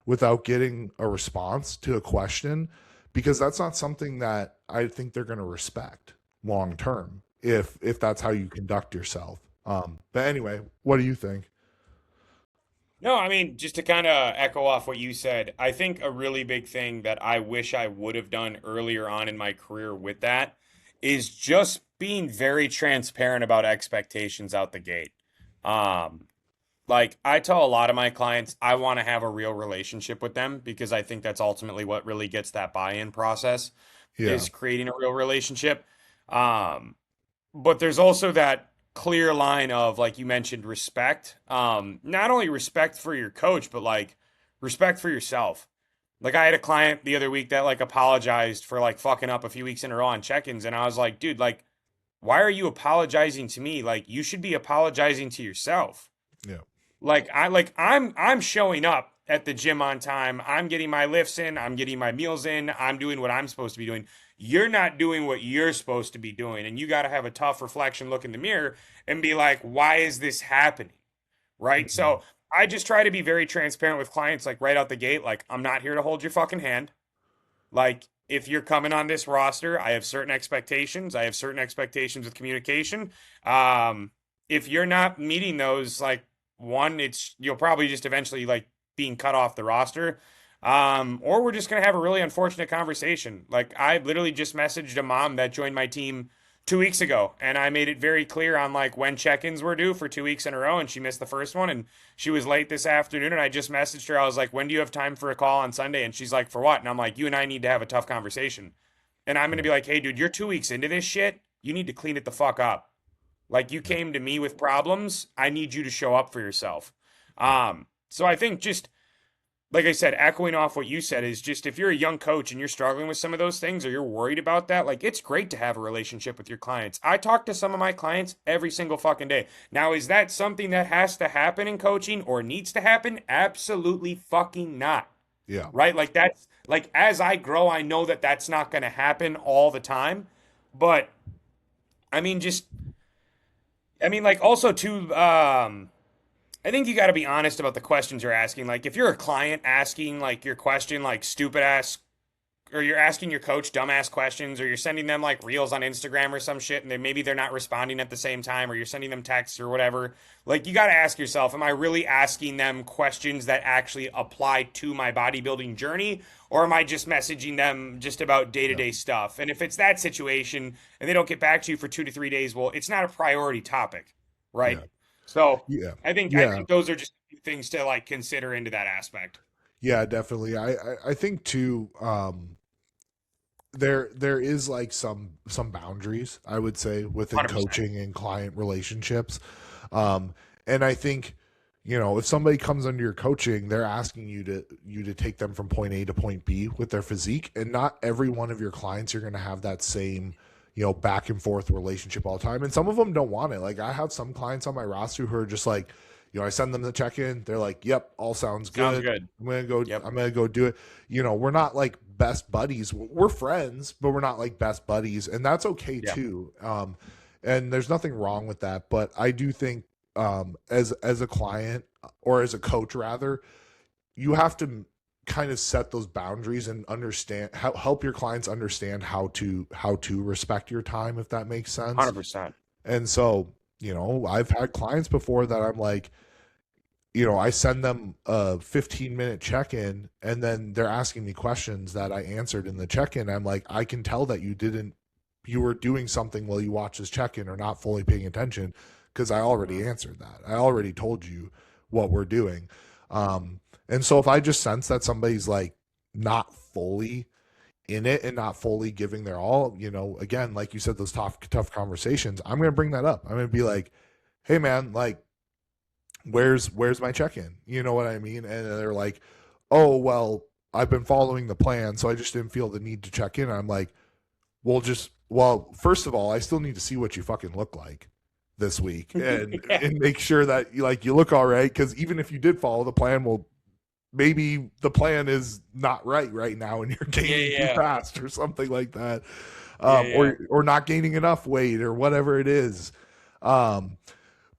without getting a response to a question? Because that's not something that I think they're going to respect long term if that's how you conduct yourself. But anyway, what do you think? No, I mean, just to kind of echo off what you said, I think a really big thing that I wish I would have done earlier on in my career with that is just being very transparent about expectations out the gate. Um, like I tell a lot of my clients, I want to have a real relationship with them because I think that's ultimately what really gets that buy-in process Yeah. is creating a real relationship. Um, but there's also that clear line of like you mentioned respect, not only respect for your coach but like respect for yourself. Like I had a client the other week that like apologized for like fucking up a few weeks in a row on check-ins, and I was like, dude, like why are you apologizing to me? Like you should be apologizing to yourself. Yeah. I'm showing up at the gym on time. I'm getting my lifts in, I'm getting my meals in, I'm doing what I'm supposed to be doing. You're not doing what you're supposed to be doing. And you got to have a tough reflection, look in the mirror and be like, why is this happening? Right? Mhm. So I just try to be very transparent with clients like right out the gate, like I'm not here to hold your fucking hand. Like if you're coming on this roster, I have certain expectations. I have certain expectations with communication. Um, if you're not meeting those, like one, it's you'll probably just eventually like being cut off the roster. Or we're just gonna have a really unfortunate conversation. Like I literally just messaged a mom that joined my team 2 weeks ago, and I made it very clear on like when check-ins were due for 2 weeks in a row, and she missed the first one, and she was late this afternoon, and I just messaged her. I was like, "When do you have time for a call on Sunday?" And she's like, "For what?" And I'm like, "You and I need to have a tough conversation." And I'm gonna Yeah. be like, "Hey, dude, you're 2 weeks into this shit. You need to clean it the fuck up. Like you Yeah. came to me with problems. I need you to show up for yourself." So I think just like I said, echoing off what you said is just if you're a young coach and you're struggling with some of those things or you're worried about that, like it's great to have a relationship with your clients. I talk to some of my clients every single fucking day. Now, is that something that has to happen in coaching or needs to happen? Absolutely fucking not. Yeah. Right? Like that's like as I grow, I know that that's not going to happen all the time. But I mean, just, I mean, like also too, I think you got to be honest about the questions you're asking. Like, if you're a client asking like your question, like stupid ass, or you're asking your coach dumbass questions, or you're sending them like reels on Instagram or some shit, and maybe they're not responding at the same time, or you're sending them texts or whatever. Like, you got to ask yourself, am I really asking them questions that actually apply to my bodybuilding journey, or am I just messaging them just about day to Yeah. day stuff? And if it's that situation and they don't get back to you for 2 to 3 days, well, it's not a priority topic, right? Yeah. So Yeah. I Yeah. think those are just things to like consider into that aspect. Yeah, definitely. I think too, there is like some boundaries, I would say, within 100%. coaching and client relationships. And I think, if somebody comes under your coaching, they're asking you to take them from point A to point B with their physique, and not every one of your clients you're going to have that same back and forth relationship all the time, and some of them don't want it. Like, I have some clients on my roster who are just like, I send them the check-in, they're like, yep, all sounds Sounds good, good. Yep. I'm gonna go do it. We're not like best buddies. We're friends, but we're not like best buddies, and that's okay Yeah. too. And there's nothing wrong with that. But I do think, as a client, or as a coach rather, you have to kind of set those boundaries and understand, help your clients understand how to respect your time, if that makes sense. 100%. And so, I've had clients before that I'm like, I send them a 15-minute check-in, and then they're asking me questions that I answered in the check-in. I'm like, I can tell that you were doing something while you watch this check-in or not fully paying attention, because I already answered that. I already told you what we're doing. And so if I just sense that somebody's like not fully in it and not fully giving their all, again, like you said, those tough conversations, I'm going to bring that up. I'm going to be like, hey man, like, where's my check-in, you know what I mean? And they're like, oh well, I've been following the plan, so I just didn't feel the need to check in. I'm like, well, first of all, I still need to see what you fucking look like this week, and Yeah. and make sure that you look all right, because even if you did follow the plan, well, maybe the plan is not right now and you're Yeah. gaining too Yeah. fast or something like that, Yeah. Yeah. or not gaining enough weight or whatever it is. um,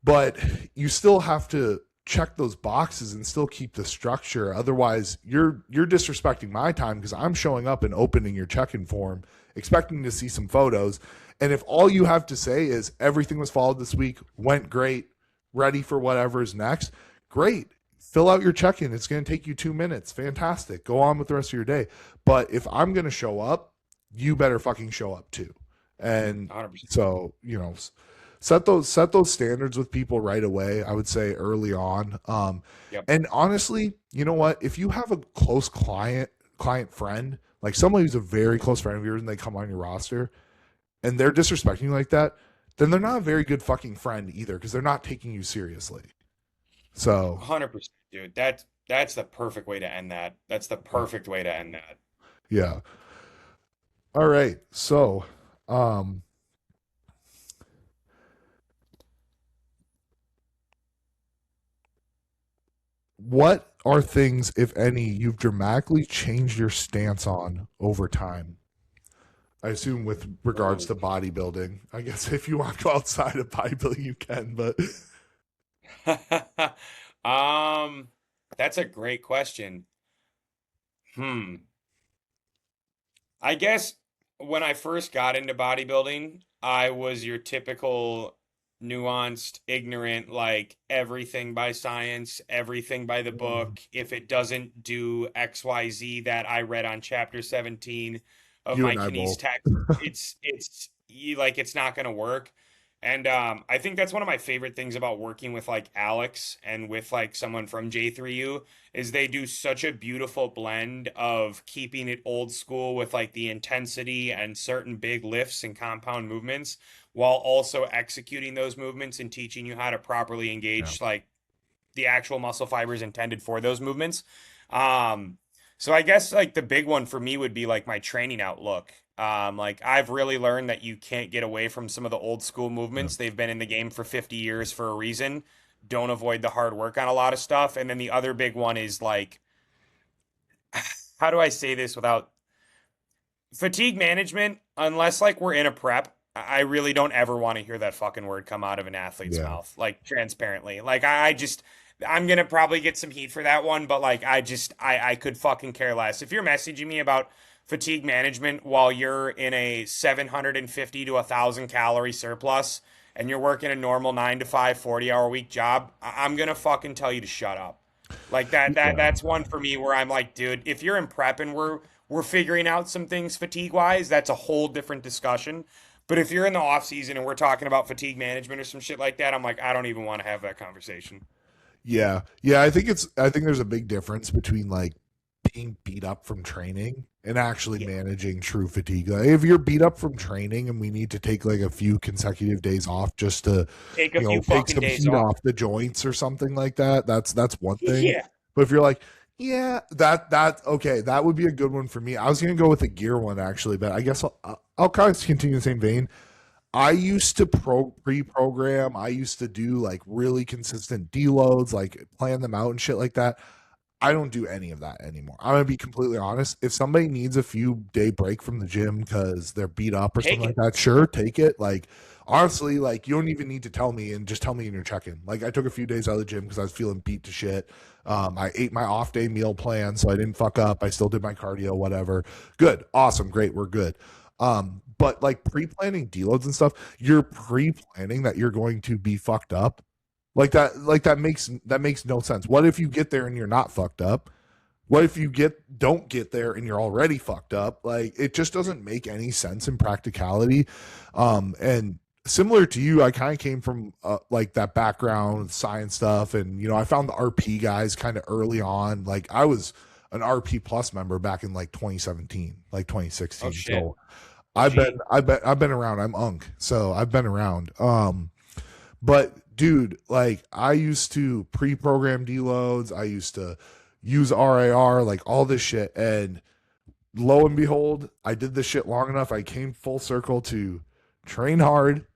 but you still have to check those boxes and still keep the structure. Otherwise, you're disrespecting my time, because I'm showing up and opening your check-in form expecting to see some photos, and if all you have to say is everything was followed this week, went great, ready for whatever's next, great. Fill out your check-in. It's going to take you 2 minutes. Fantastic. Go on with the rest of your day. But if I'm going to show up, you better fucking show up too. And 100%. so, set those standards with people right away, I would say, early on. Yep. And honestly, you know what, if you have a close client friend, like someone who's a very close friend of yours, and they come on your roster and they're disrespecting you like that, then they're not a very good fucking friend either, because they're not taking you seriously. So 100%, dude. That's the perfect way to end that. That's the yeah. perfect way to end that. Yeah. All right, so um what are things, if any, you've dramatically changed your stance on over time? I assume with regards Oh. to bodybuilding. I guess if you want to go outside of bodybuilding, you can, but Um, that's a great question. Hmm. I guess when I first got into bodybuilding, I was your typical nuanced, ignorant, like everything by science, everything by the mm, book. If it doesn't do XYZ that I read on chapter 17 of you my and I kines both. text, it's like it's not going to work. And I think that's one of my favorite things about working with like Alex and with like someone from J3U is they do such a beautiful blend of keeping it old school with like the intensity and certain big lifts and compound movements while also executing those movements and teaching you how to properly Yeah. engage like the actual muscle fibers intended for those movements. Um, so I guess like the big one for me would be like my training outlook. Like I've really learned that you can't get away from some of the old school Yeah. movements. They've been in the game for 50 years for a reason. Don't avoid the hard work on a lot of stuff. And then the other big one is like, how do I say this without fatigue management? Unless like we're in a prep, I really don't ever want to hear that fucking word come out of an athlete's Yeah. mouth, like transparently. Like I just I'm gonna probably get some heat for that one, but like I could fucking care less. If you're messaging me about fatigue management while you're in a 750 to 1,000 calorie surplus and you're working a normal 9 to 5 40-hour week job, I'm gonna fucking tell you to shut up. Like Yeah. that's one for me where I'm like, dude, if you're in prep and we're figuring out some things fatigue wise, that's a whole different discussion. But if you're in the off season and we're talking about fatigue management or some shit like that, I'm like, I don't even want to have that conversation. Yeah. Yeah. I think there's a big difference between like being beat up from training and actually Yeah. managing true fatigue. Like, if you're beat up from training and we need to take like a few consecutive days off just to, Take a few take fucking some days heat off. off the joints or something like that, that's one thing. Yeah. But if you're like, yeah, that okay, that would be a good one for me. I was gonna go with a gear one actually, but I guess I'll kind of continue the same vein. I used to pre-program. I used to do like really consistent deloads, like plan them out and shit like that. I don't do any of that anymore. I'm gonna be completely honest. If somebody needs a few day break from the gym because they're beat up or something Take like it. that, sure, take it. Like honestly, like you don't even need to tell me and just tell me in your check-in. Like I took a few days out of the gym because I was feeling beat to shit. I ate my off day meal plan, so I didn't fuck up. I still did my cardio, whatever. Good, awesome, great, we're good. But like pre-planning deloads and stuff, you're pre-planning that you're going to be fucked up like that makes no sense. What if you get there and you're not fucked up? What if you don't get there and you're already fucked up? Like it just doesn't make any sense in practicality. And similar to you, I kind of came from like that background science stuff, and I found the RP guys kind of early on. Like I was an RP plus member back in like 2017, like Oh 2016. shit. So OG. I've been around. I'm unk, so I've been around. But dude, like I used to pre-program deloads. I used to use RAR, like all this shit. And lo and behold, I did this shit long enough. I came full circle to train hard.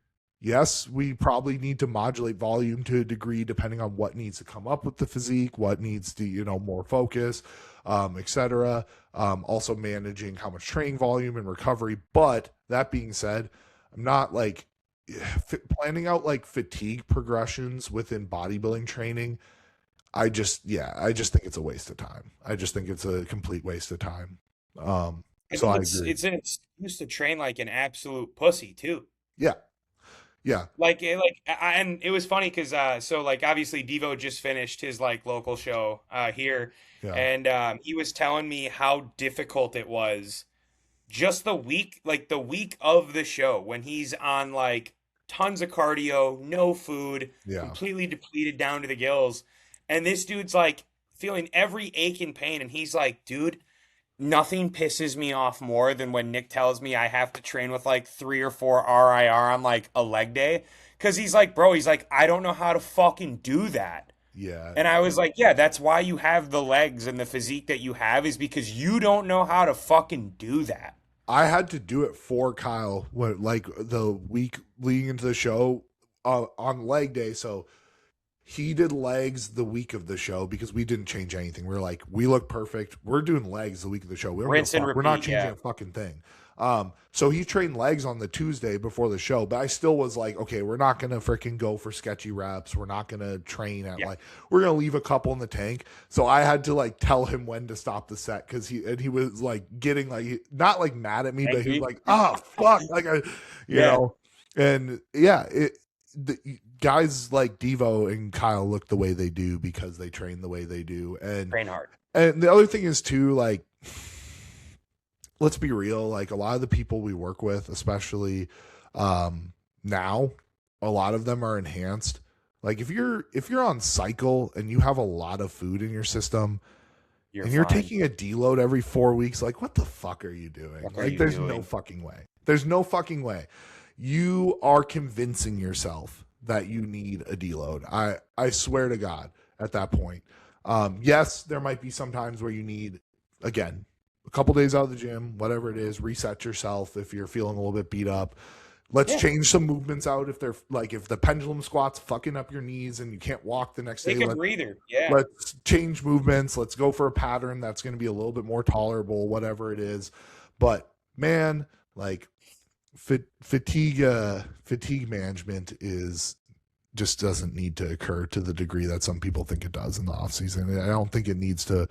Yes, we probably need to modulate volume to a degree depending on what needs to come up with the physique, what needs to, more focus, etc. Also managing how much training volume and recovery. But that being said, I'm not like planning out like fatigue progressions within bodybuilding training. I just think it's a waste of time. I just think it's a complete waste of time. I So think I it's agree. it's an excuse to train like an absolute pussy too. Yeah, yeah, And it was funny because so like obviously Devo just finished his like local show here, yeah, and he was telling me how difficult it was just the week of the show when he's on like tons of cardio, no food, yeah, completely depleted down to the gills, and this dude's like feeling every ache and pain, and he's like, dude. Nothing pisses me off more than when Nick tells me I have to train with like 3 or 4 RIR on like a leg day. Cause he's like, bro, he's like, I don't know how to fucking do that. yeah. And I was like, yeah, that's why you have the legs and the physique that you have is because you don't know how to fucking do that. I had to do it for Kyle when like the week leading into the show on leg day. So he did legs the week of the show because we didn't change anything. We are like, we look perfect. We're doing legs the week of the show. We don't give a Rinse and fuck. We're not repeat, changing yeah. a fucking thing. So he trained legs on the Tuesday before the show, but I still was like, okay, we're not gonna freaking go for sketchy reps. We're not gonna train at Yeah. like we're gonna leave a couple in the tank. So I had to like tell him when to stop the set because he was like getting like not like mad at me, but he was Angry. like, oh fuck, like you Yeah. know, and yeah, the guys like Devo and Kyle look the way they do because they train the way they do. Train hard. And the other thing is too, like, let's be real, like a lot of the people we work with, especially Now a lot of them are enhanced. Like if you're on cycle and you have a lot of food in your system You're and you're fine. taking a deload every 4 weeks, like what the fuck are you doing? What are Like you there's no doing? fucking way. There's no fucking way. You are convincing yourself that you need a deload. I swear to God at that point. Yes, there might be some times where you need, again, a couple days out of the gym, whatever it is, reset yourself if you're feeling a little bit beat up. Let's Yeah, change some movements out if they're like if the pendulum squat's fucking up your knees and you can't walk the next day. take a breather. Yeah. Let's change movements. Let's go for a pattern that's going to be a little bit more tolerable, whatever it is. But man, like fatigue management is just doesn't need to occur to the degree that some people think it does in the off season. I don't think it needs to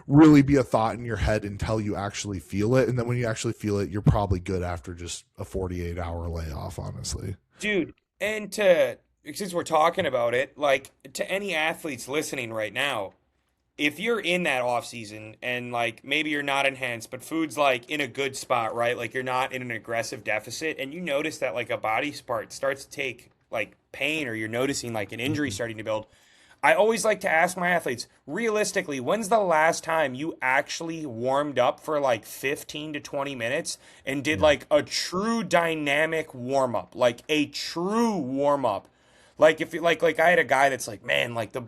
really be a thought in your head until you actually feel it. And then when you actually feel it, you're probably good after just a 48-hour layoff, honestly. Dude, and to since we're talking about it, like to any athletes listening right now, if you're in that off season and like maybe you're not enhanced, but food's like in a good spot, right? Like you're not in an aggressive deficit, and you notice that like a body part starts to take like pain, or you're noticing like an injury Mhm. starting to build. I always like to ask my athletes, realistically, when's the last time you actually warmed up for like 15 to 20 minutes and did Yeah. like a true dynamic warm up, like a true warm up? Like if you like I had a guy that's like, man, like the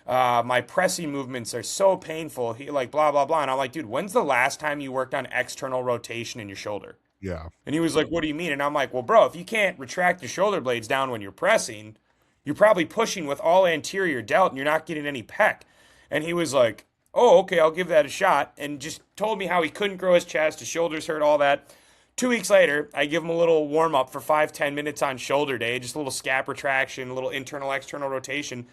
my pressing movements are so painful. He like blah blah blah, and I'm like, dude, when's the last time you worked on external rotation in your shoulder? Yeah. And he was like, what do you mean? And I'm like, well, bro, if you can't retract your shoulder blades down when you're pressing, you're probably pushing with all anterior delt and you're not getting any pec. And he was like, oh, okay, I'll give that a shot. And just told me how he couldn't grow his chest, his shoulders hurt, all that. 2 weeks later, I give him a little warm up for 5, 10 minutes on shoulder day, just a little scap retraction, a little internal, external rotation,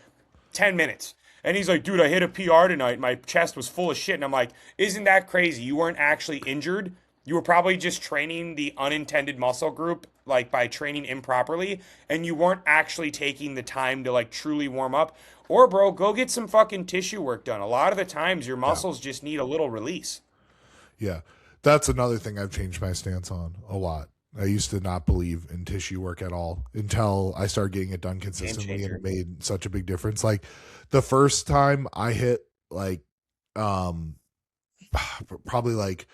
10 minutes. And he's like, dude, I hit a PR tonight. My chest was full of shit. And I'm like, isn't that crazy? You weren't actually injured. You were probably just training the unintended muscle group, like by training improperly. And you weren't actually taking the time to like truly warm up. Or, bro, go get some fucking tissue work done. A lot of the times, your Yeah. muscles just need a little release. Yeah. That's another thing I've changed my stance on a lot. I used to not believe in tissue work at all until I started getting it done Game consistently and it changer. made such a big difference. Like the first time I hit like um probably like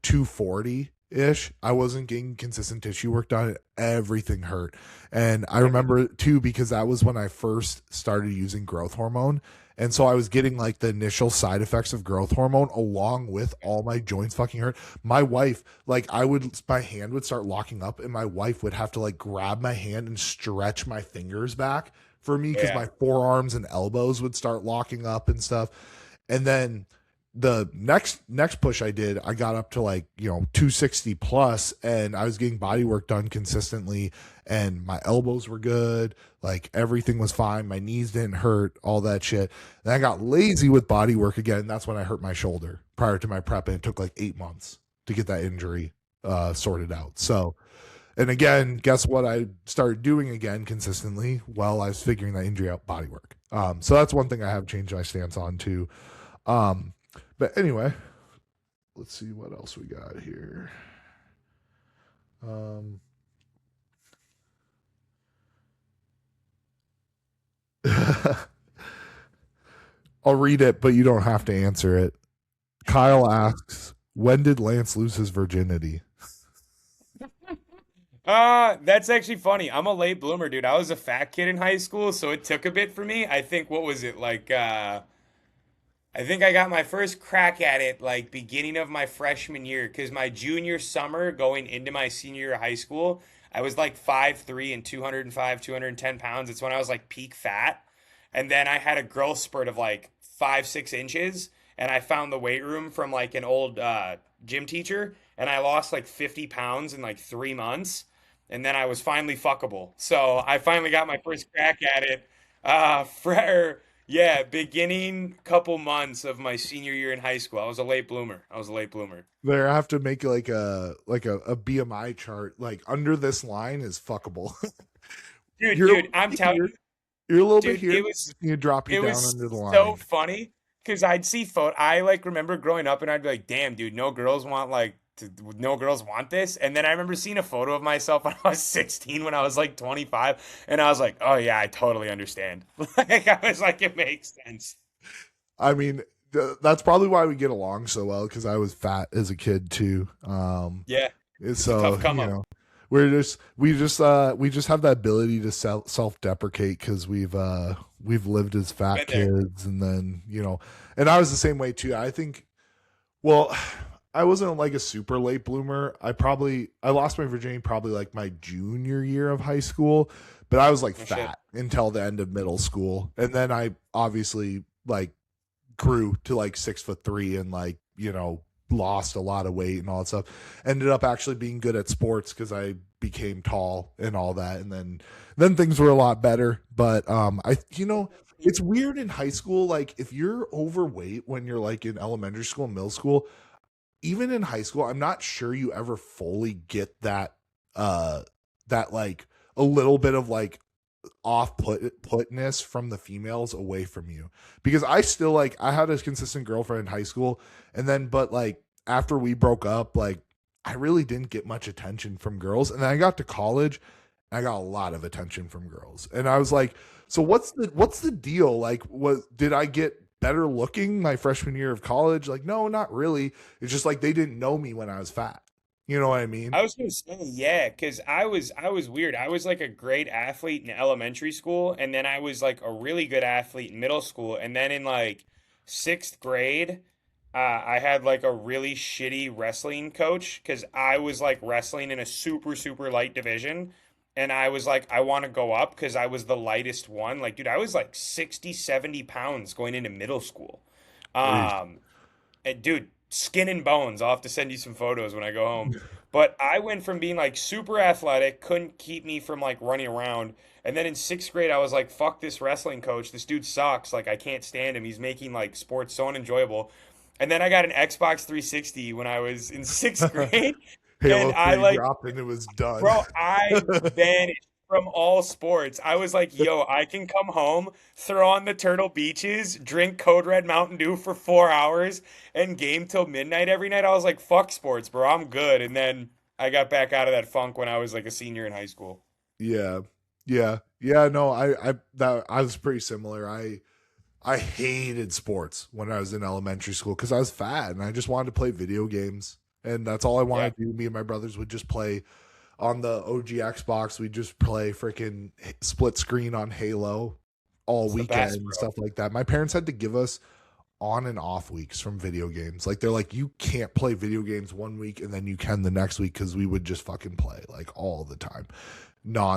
240 ish. I wasn't getting consistent tissue work done. Everything hurt. And I remember too, because that was when I first started using growth hormone. And so I was getting like the initial side effects of growth hormone along with all my joints fucking hurt. My wife, like my hand would start locking up and my wife would have to like grab my hand and stretch my fingers back for me because Yeah. my forearms and elbows would start locking up and stuff. And then the next push I did, I got up to like, 260 plus and I was getting body work done consistently and my elbows were good, like everything was fine, my knees didn't hurt, all that shit. Then I got lazy with body work again, and that's when I hurt my shoulder prior to my prep, and it took like 8 months to get that injury sorted out. So, and again, guess what I started doing again consistently while I was figuring that injury out? Body work. So that's one thing I have changed my stance on too. um but anyway, let's see what else we got here. Um, I'll read it, but you don't have to answer it. Kyle asks, when did Lance lose his virginity? That's actually funny. I'm a late bloomer, dude. I was a fat kid in high school, so it took a bit for me. I think what was it like I think I got my first crack at it like beginning of my freshman year because my junior summer going into my senior year of high school, I was like 5'3" and 205, 210 pounds. It's when I was like peak fat. And then I had a growth spurt of like 5, 6 inches. And I found the weight room from like an old gym teacher. And I lost like 50 pounds in like 3 months. And then I was finally fuckable. So I finally got my first crack at it for yeah, beginning couple months of my senior year in high school. I was a late bloomer. I was a late bloomer. There, I have to make like a BMI chart. Like under this line is fuckable. Dude, you're a dude, little I'm bit telling here. you, You're a little bit dude, here. Just need to drop you it down was under the so line. funny because I'd see photo. I like remember growing up and I'd be like, damn, dude, no girls want like no girls want this. And then I remember seeing a photo of myself when I was 16, when I was like 25, and I was like, oh yeah, I totally understand. Like I was like, it makes sense. I mean, that's probably why we get along so well because I was fat as a kid too. Yeah, it's a So tough come you up. know, we just have that ability to self deprecate because we've lived as fat Been there. kids, and then and I was the same way too. I think, well, I wasn't like a super late bloomer. I lost my virginity probably like my junior year of high school, but I was like Oh shit. fat until the end of middle school, and then I obviously like grew to like 6'3" and like lost a lot of weight and all that stuff. Ended up actually being good at sports because I became tall and all that, and then things were a lot better. But I it's weird in high school, like if you're overweight when you're like in elementary school and middle school, even in high school, I'm not sure you ever fully get that like a little bit of like off putness from the females away from you, because I still like I had a consistent girlfriend in high school, and then but like after we broke up, like I really didn't get much attention from girls, and then I got to college and I got a lot of attention from girls, and I was like, so what's the deal? Like, what did I get better looking my freshman year of college? Like, no, not really. It's just like they didn't know me when I was fat. You know what I mean? I was gonna say, yeah, because I was weird. I was like a great athlete in elementary school, and then I was like a really good athlete in middle school, and then in like sixth grade, I had like a really shitty wrestling coach because I was like wrestling in a super super light division, and I was like, I want to go up because I was the lightest one. Like, dude, I was like 60, 70 pounds going into middle school. Um, and dude, skin and bones. I'll have to send you some photos when I go home. But I went from being like super athletic, couldn't keep me from like running around. And then in sixth grade, I was like, fuck this wrestling coach. This dude sucks. Like, I can't stand him. He's making like sports so unenjoyable. And then I got an Xbox 360 when I was in sixth grade. And Halo I 3 like, dropped and it was done. bro, I vanished from all sports. I was like, yo, I can come home, throw on the Turtle Beaches, drink Code Red Mountain Dew for 4 hours, and game till midnight every night. I was like, fuck sports, bro. I'm good. And then I got back out of that funk when I was like a senior in high school. Yeah. Yeah. Yeah, no, I was pretty similar. I hated sports when I was in elementary school because I was fat and I just wanted to play video games. And that's all I Yeah, wanted to do. Me and my brothers would just play on the OG Xbox. We'd just play freaking split screen on Halo all it's the weekend best, and bro. stuff like that. My parents had to give us on and off weeks from video games. Like they're like, you can't play video games one week and then you can the next week, because we would just fucking play like all the time,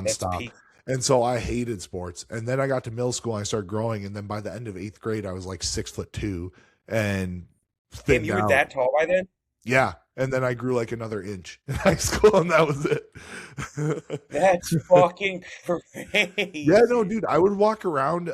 That's nonstop. peak. And so I hated sports. And then I got to middle school and I started growing. And then by the end of eighth grade, I was like 6'2" and Damn, thinned you were out. that tall by then? Yeah. And then I grew like another inch in high school, and that was it. That's fucking Yeah, no, crazy. dude, I would walk around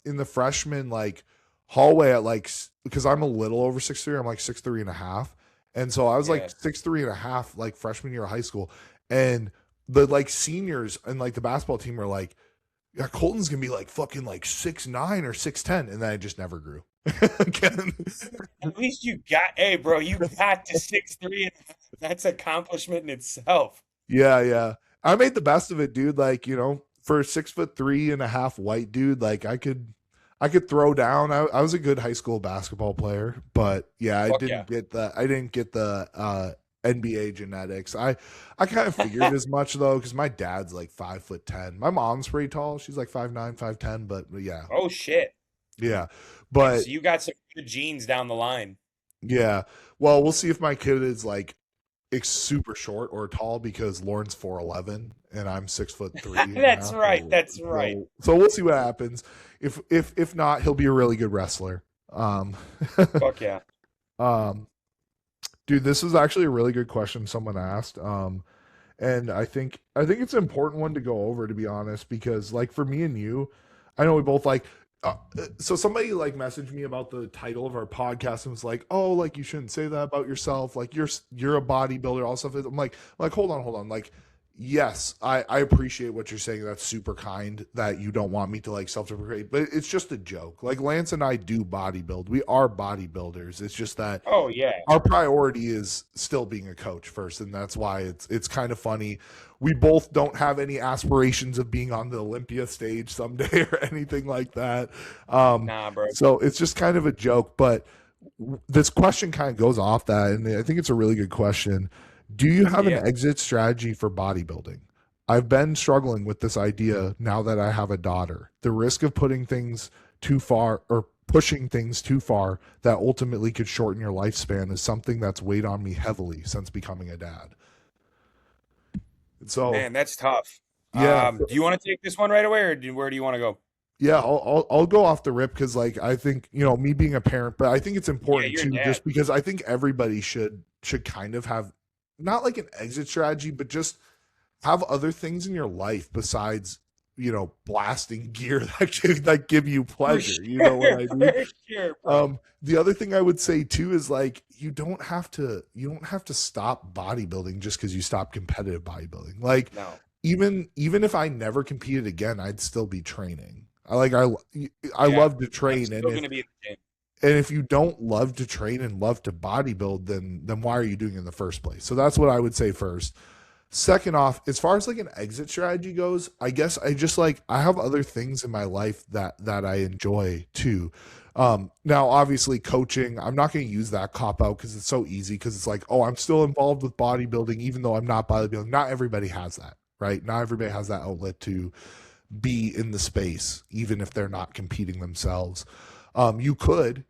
in the freshman like hallway at like because I'm a little over 6'3", I'm like 6'3" and a half. And so I was like Yeah, 6'3" and a half like freshman year of high school. And the like seniors and like the basketball team were like, yeah, Colton's gonna be like fucking like 6'9" or 6'10", and then I just never grew again. at least you got, hey, bro, you got to 6'3", and that's accomplishment in itself. Yeah, yeah. I made the best of it, dude. Like, for a 6'3" and a half white dude, like I could throw down. I was a good high school basketball player, but yeah, I Fuck yeah. didn't get the NBA genetics. I kind of figured as much though, because my dad's like 5'10". My mom's pretty tall. She's like 5'9", 5'10", but yeah. Oh shit. Yeah. Yeah, But so you got some good genes down the line. yeah. Well, we'll see if my kid is like super short or tall, because Lauren's 4'11" and I'm 6'3" and a That's half. right. That's right. So we'll see what happens. If not, he'll be a really good wrestler. Um, Fuck yeah. um, dude, this is actually a really good question someone asked. And I think it's an important one to go over, to be honest, because like for me and you, I know we both like. So somebody like messaged me about the title of our podcast and was like, "Oh, like you shouldn't say that about yourself. Like you're a bodybuilder, all stuff." I'm like, hold on. Like yes, I appreciate what you're saying. That's super kind that you don't want me to like self-deprecate, but it's just a joke. Like Lance and I do bodybuild. We are bodybuilders. It's just that Oh yeah. our priority is still being a coach first, and that's why it's kind of funny. We both don't have any aspirations of being on the Olympia stage someday or anything like that. Um, Nah, bro. so it's just kind of a joke, but this question kind of goes off that, and I think it's a really good question. Do you have an Yeah. exit strategy for bodybuilding? I've been struggling with this idea now that I have a daughter. The risk of putting things too far or pushing things too far that ultimately could shorten your lifespan is something that's weighed on me heavily since becoming a dad. So, Man, that's tough. yeah, Do you want to take this one right away, or where do you want to go? yeah, I'll go off the rip because like I think me being a parent, but I think it's Yeah, important you're a too, dad. just because I think everybody should kind of have not like an exit strategy, but just have other things in your life besides blasting gear that give you For pleasure. You know what sure, I mean? for sure, bro. The other thing I would say too is like you don't have to stop bodybuilding just because you stop competitive bodybuilding. Like No. even if I never competed again, I'd still be training. I Yeah. love to I'm train, and still if gonna be in the gym. you don't love to train and love to bodybuild, then why are you doing it in the first place? So that's what I would say first. Second off, as far as like an exit strategy goes, I guess I just like I have other things in my life that I enjoy too. Now obviously coaching, I'm not going to use that cop out because it's so easy because it's like, oh, I'm still involved with bodybuilding even though I'm not bodybuilding. Not everybody has that, right? Not everybody has that outlet to be in the space, even if they're not competing themselves. You could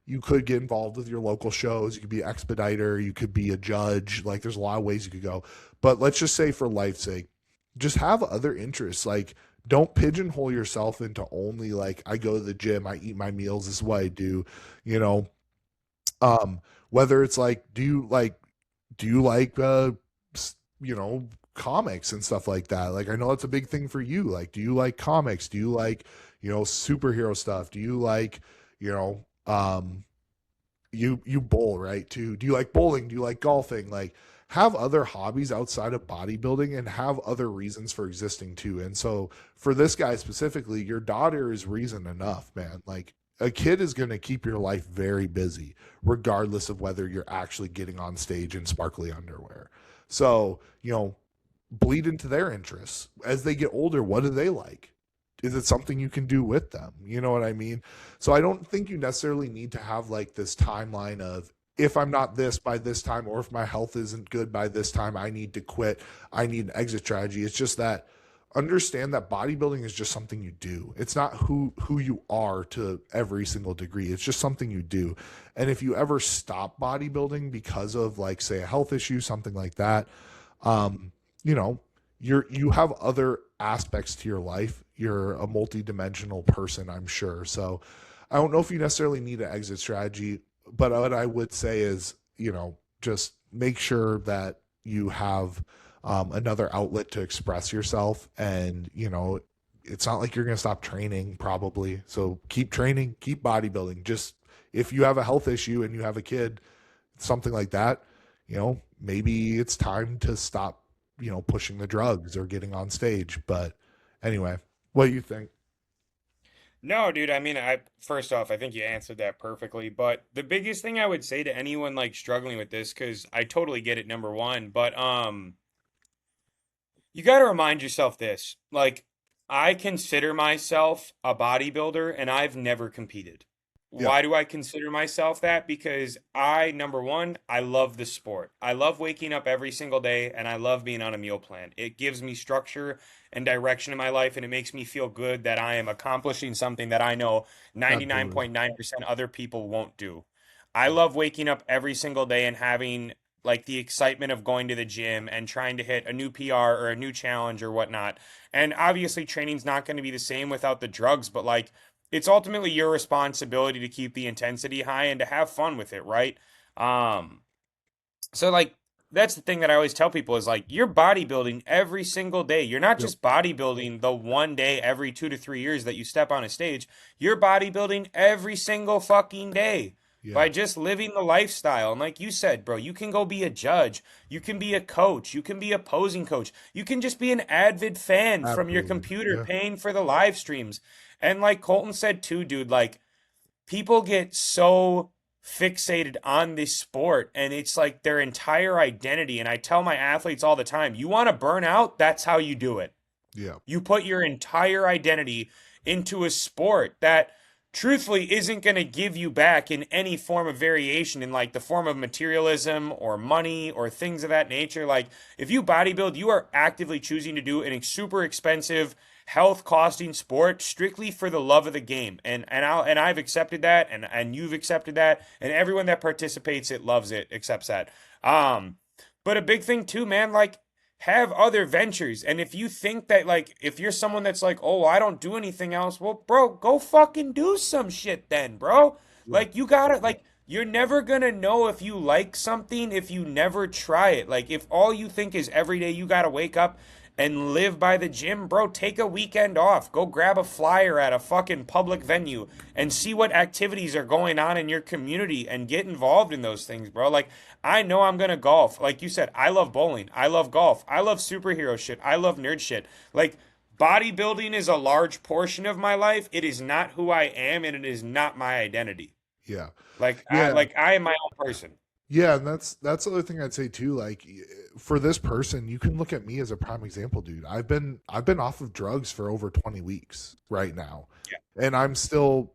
get involved with your local shows. You could be an expediter. You could be a judge. Like there's a lot of ways you could go. But let's just say for life's sake, just have other interests. Like don't pigeonhole yourself into only like I go to the gym, I eat my meals. This is what I do. You know, whether it's like do you like comics and stuff like that. Like I know that's a big thing for you. Like do you like comics? Do you like superhero stuff? Do you like you know you bowl, right, too? Do you like bowling? Do you like golfing? Like have other hobbies outside of bodybuilding and have other reasons for existing too. And so for this guy specifically, your daughter is reason enough, man. Like a kid is going to keep your life very busy regardless of whether you're actually getting on stage in sparkly underwear. So bleed into their interests as they get older. What do they like? Is it something you can do with them? You know what I mean? So I don't think you necessarily need to have like this timeline of if I'm not this by this time, or if my health isn't good by this time, I need to quit. I need an exit strategy. It's just that understand that bodybuilding is just something you do. It's not who you are to every single degree. It's just something you do. And if you ever stop bodybuilding because of like say a health issue, something like that, um, you know, you have other aspects to your life. You're a multi-dimensional person, I'm sure. So I don't know if you necessarily need an exit strategy, but what I would say is, just make sure that you have another outlet to express yourself. And, it's not like you're going to stop training probably. So keep training, keep bodybuilding. Just if you have a health issue and you have a kid, something like that, maybe it's time to stop, pushing the drugs or getting on stage. But anyway, what do you think? No, dude, I mean, I first off, I think you answered that perfectly. But the biggest thing I would say to anyone like struggling with this, because I totally get it, number one, but you got to remind yourself this. Like, I consider myself a bodybuilder and I've never competed. Yeah, Why do I consider myself that? Because number one, I love the sport. I love waking up every single day and I love being on a meal plan. It gives me structure and direction in my life and it makes me feel good that I am accomplishing something that I know absolutely. 99.9% other people won't do. I love waking up every single day and having like the excitement of going to the gym and trying to hit a new PR or a new challenge or whatnot. And obviously, training's not going to be the same without the drugs, but like it's ultimately your responsibility to keep the intensity high and to have fun with it, right? Um, so like that's the thing that I always tell people is like you're bodybuilding every single day. You're not Yep. just bodybuilding the one day every 2 to 3 years that you step on a stage. You're bodybuilding every single fucking day. Yeah. by just living the lifestyle. And like you said, bro, you can go be a judge, you can be a coach, you can be a posing coach, you can just be an avid fan from your Absolutely. computer Yeah. paying for the live streams. And like Colton said too, dude, like people get so fixated on this sport and it's like their entire identity. And I tell my athletes all the time, you want to burn out? That's how you do it. Yeah. You put your entire identity into a sport that truthfully isn't going to give you back in any form of variation in like the form of materialism or money or things of that nature. Like if you bodybuild, you are actively choosing to do a super expensive health costing sport strictly for the love of the game. I've accepted that and you've accepted that and everyone that participates it loves it, accepts that. Um but a big thing too, man, like have other ventures. And if you think that, like, if you're someone that's like, oh, I don't do anything else, well, bro, go fucking do some shit then, bro. Yeah. Like, you gotta, like, you're never gonna know if you like something if you never try it. Like, if all you think is every day you gotta wake up and live by the gym, bro, take a weekend off. Go grab a flyer at a fucking public venue and see what activities are going on in your community and get involved in those things, bro. Like, I know I'm gonna golf. Like you said, I love bowling. I love golf. I love superhero shit. I love nerd shit. Like, bodybuilding is a large portion of my life. It is not who I am and it is not my identity. Yeah. Like, Yeah. I am my own person. Yeah, and that's the other thing I'd say too. Like for this person, you can look at me as a prime example, dude. I've been off of drugs for over 20 weeks right now. Yeah. And I'm still,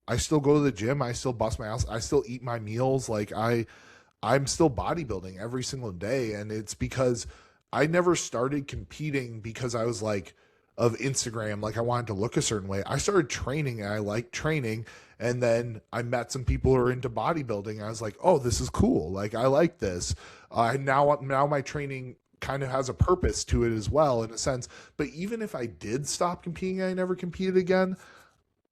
I still go to the gym, I still bust my ass, I still eat my meals. Like I'm still bodybuilding every single day. And it's because I never started competing because I was like of Instagram, like I wanted to look a certain way. I started training and I liked training. And then I met some people who are into bodybuilding. I was like, oh, this is cool. Like I like this. Now my training kind of has a purpose to it as well, in a sense. But even if I did stop competing and I never competed again,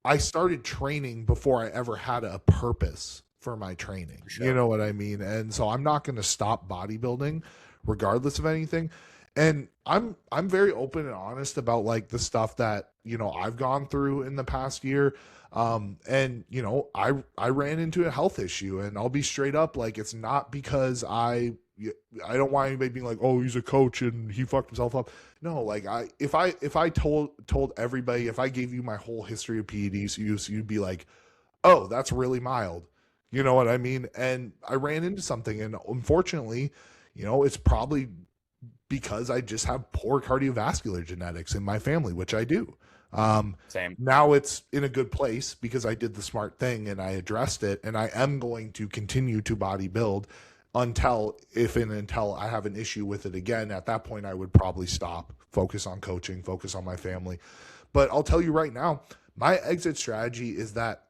I started training before I ever had a purpose for my training. Sure. You know what I mean? And so I'm not going to stop bodybuilding regardless of anything. And I'm very open and honest about like the stuff that, I've gone through in the past year. And I ran into a health issue, and I'll be straight up, like, it's not because I don't want anybody being like, oh, he's a coach and he fucked himself up. No, like if I told everybody, if I gave you my whole history of PEDs use, you'd be like, oh, that's really mild. You know what I mean? And I ran into something, and unfortunately, it's probably because I just have poor cardiovascular genetics in my family, which I do. Same. Now it's in a good place because I did the smart thing and I addressed it, and I am going to continue to bodybuild until I have an issue with it again. At that point, I would probably stop, focus on coaching, focus on my family. But I'll tell you right now, my exit strategy is that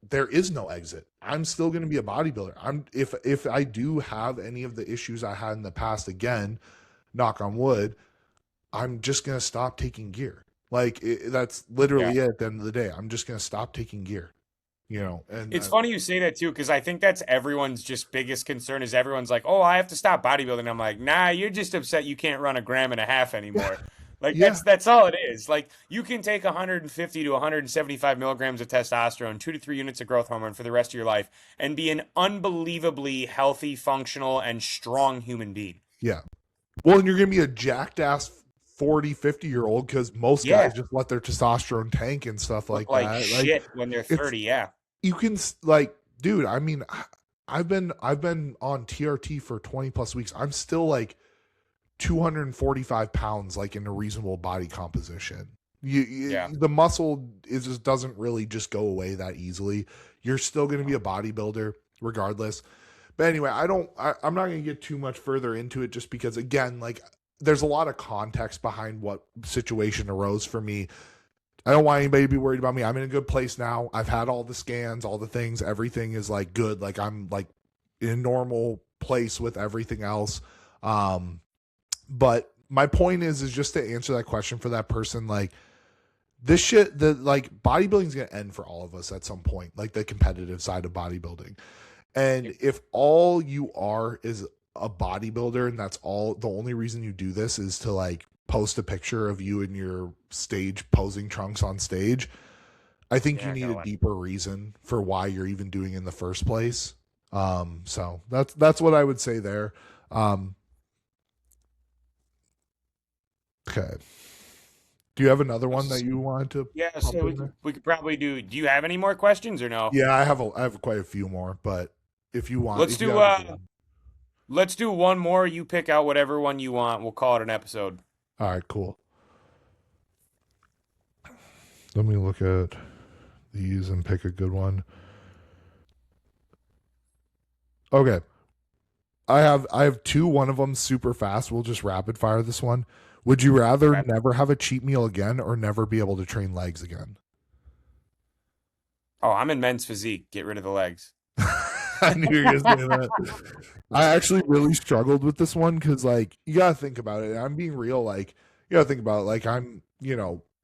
there is no exit. I'm still going to be a bodybuilder. If I do have any of the issues I had in the past again, knock on wood, I'm just going to stop taking gear. Like that's literally it at the end of the day. I'm just going to stop taking gear, and It's funny you say that too, because I think that's everyone's just biggest concern is everyone's like, oh, I have to stop bodybuilding. I'm like, nah, you're just upset you can't run a gram and a half anymore. Like Yeah. that's all it is. Like you can take 150 to 175 milligrams of testosterone, 2 to 3 units of growth hormone for the rest of your life and be an unbelievably healthy, functional, and strong human being. Yeah. Well, and you're going to be a jacked ass 40, 50-year-old because most guys just let their testosterone tank and stuff like Like that. shit when they're 30, yeah. You can like, dude, I mean, I've been on TRT for 20 plus weeks. I'm still like 245 pounds, like in a reasonable body composition. The muscle just doesn't really just go away that easily. You're still going to be a bodybuilder regardless. But anyway, I'm not going to get too much further into it just because, again, like there's a lot of context behind what situation arose for me. I don't want anybody to be worried about me. I'm in a good place now. I've had all the scans, all the things. Everything is like good. Like I'm like in a normal place with everything else. But my point is just to answer that question for that person, like this shit, like bodybuilding is going to end for all of us at some point, like the competitive side of bodybuilding. And if all you are is a bodybuilder and that's all, the only reason you do this is to like post a picture of you in your stage posing trunks on stage, I think Yeah, you I need gotta a watch. deeper reason for why you're even doing it in the first place. So that's what I would say there. Um, okay. Do you have another one that you wanted to Yeah, pump so in there? we could probably do. Do you have any more questions or no? Yeah, I have quite a few more, but Let's if you do have a good one. let's do one more. You pick out whatever one you want. We'll call it an episode. All right, cool. Let me look at these and pick a good one. Okay. I have two, one of them super fast. We'll just rapid fire this one. Would you rather Okay. never have a cheat meal again or never be able to train legs again? Oh, I'm in men's physique. Get rid of the legs. I knew you were gonna say that. I actually really struggled with this one because, like, you gotta think about it. I'm being real. Like, you gotta think about it. Like, I'm,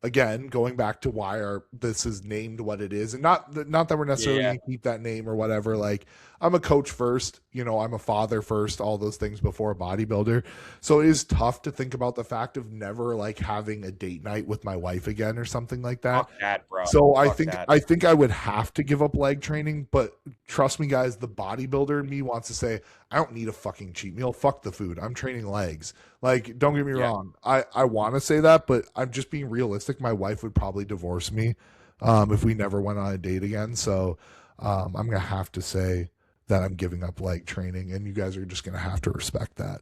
again, going back to why this is named what it is, and not that we're necessarily Yeah. gonna keep that name or whatever. Like, I'm a coach first. I'm a father first. All those things before a bodybuilder. So it is tough to think about the fact of never like having a date night with my wife again or something like that. Fuck that, bro. So Fuck that. I think I would have to give up leg training, but trust me guys, the bodybuilder in me wants to say, I don't need a fucking cheat meal. Fuck the food. I'm training legs. Like, don't get me Yeah. wrong. I want to say that, but I'm just being realistic. My wife would probably divorce me if we never went on a date again. So I'm gonna have to say that I'm giving up leg training, and you guys are just gonna have to respect that.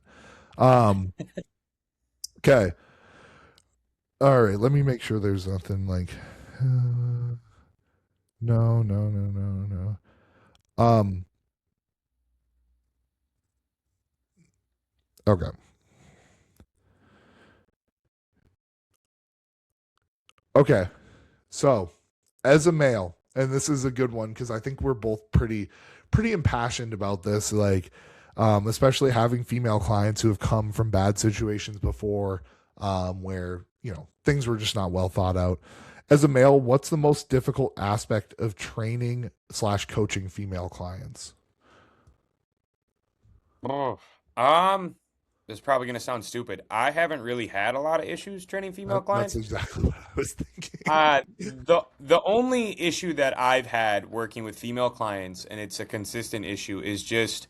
Um, okay. All right, let me make sure there's nothing like no, no, no, no, no. Um, okay. Okay. So, as a male, and this is a good one because I think we're both pretty impassioned about this, like especially having female clients who have come from bad situations before, where, things were just not well thought out. As a male, what's the most difficult aspect of training slash coaching female clients? Oh. Um, this is probably gonna sound stupid. I haven't really had a lot of issues training female That's clients. exactly what I was thinking. The only issue that I've had working with female clients, and it's a consistent issue, is just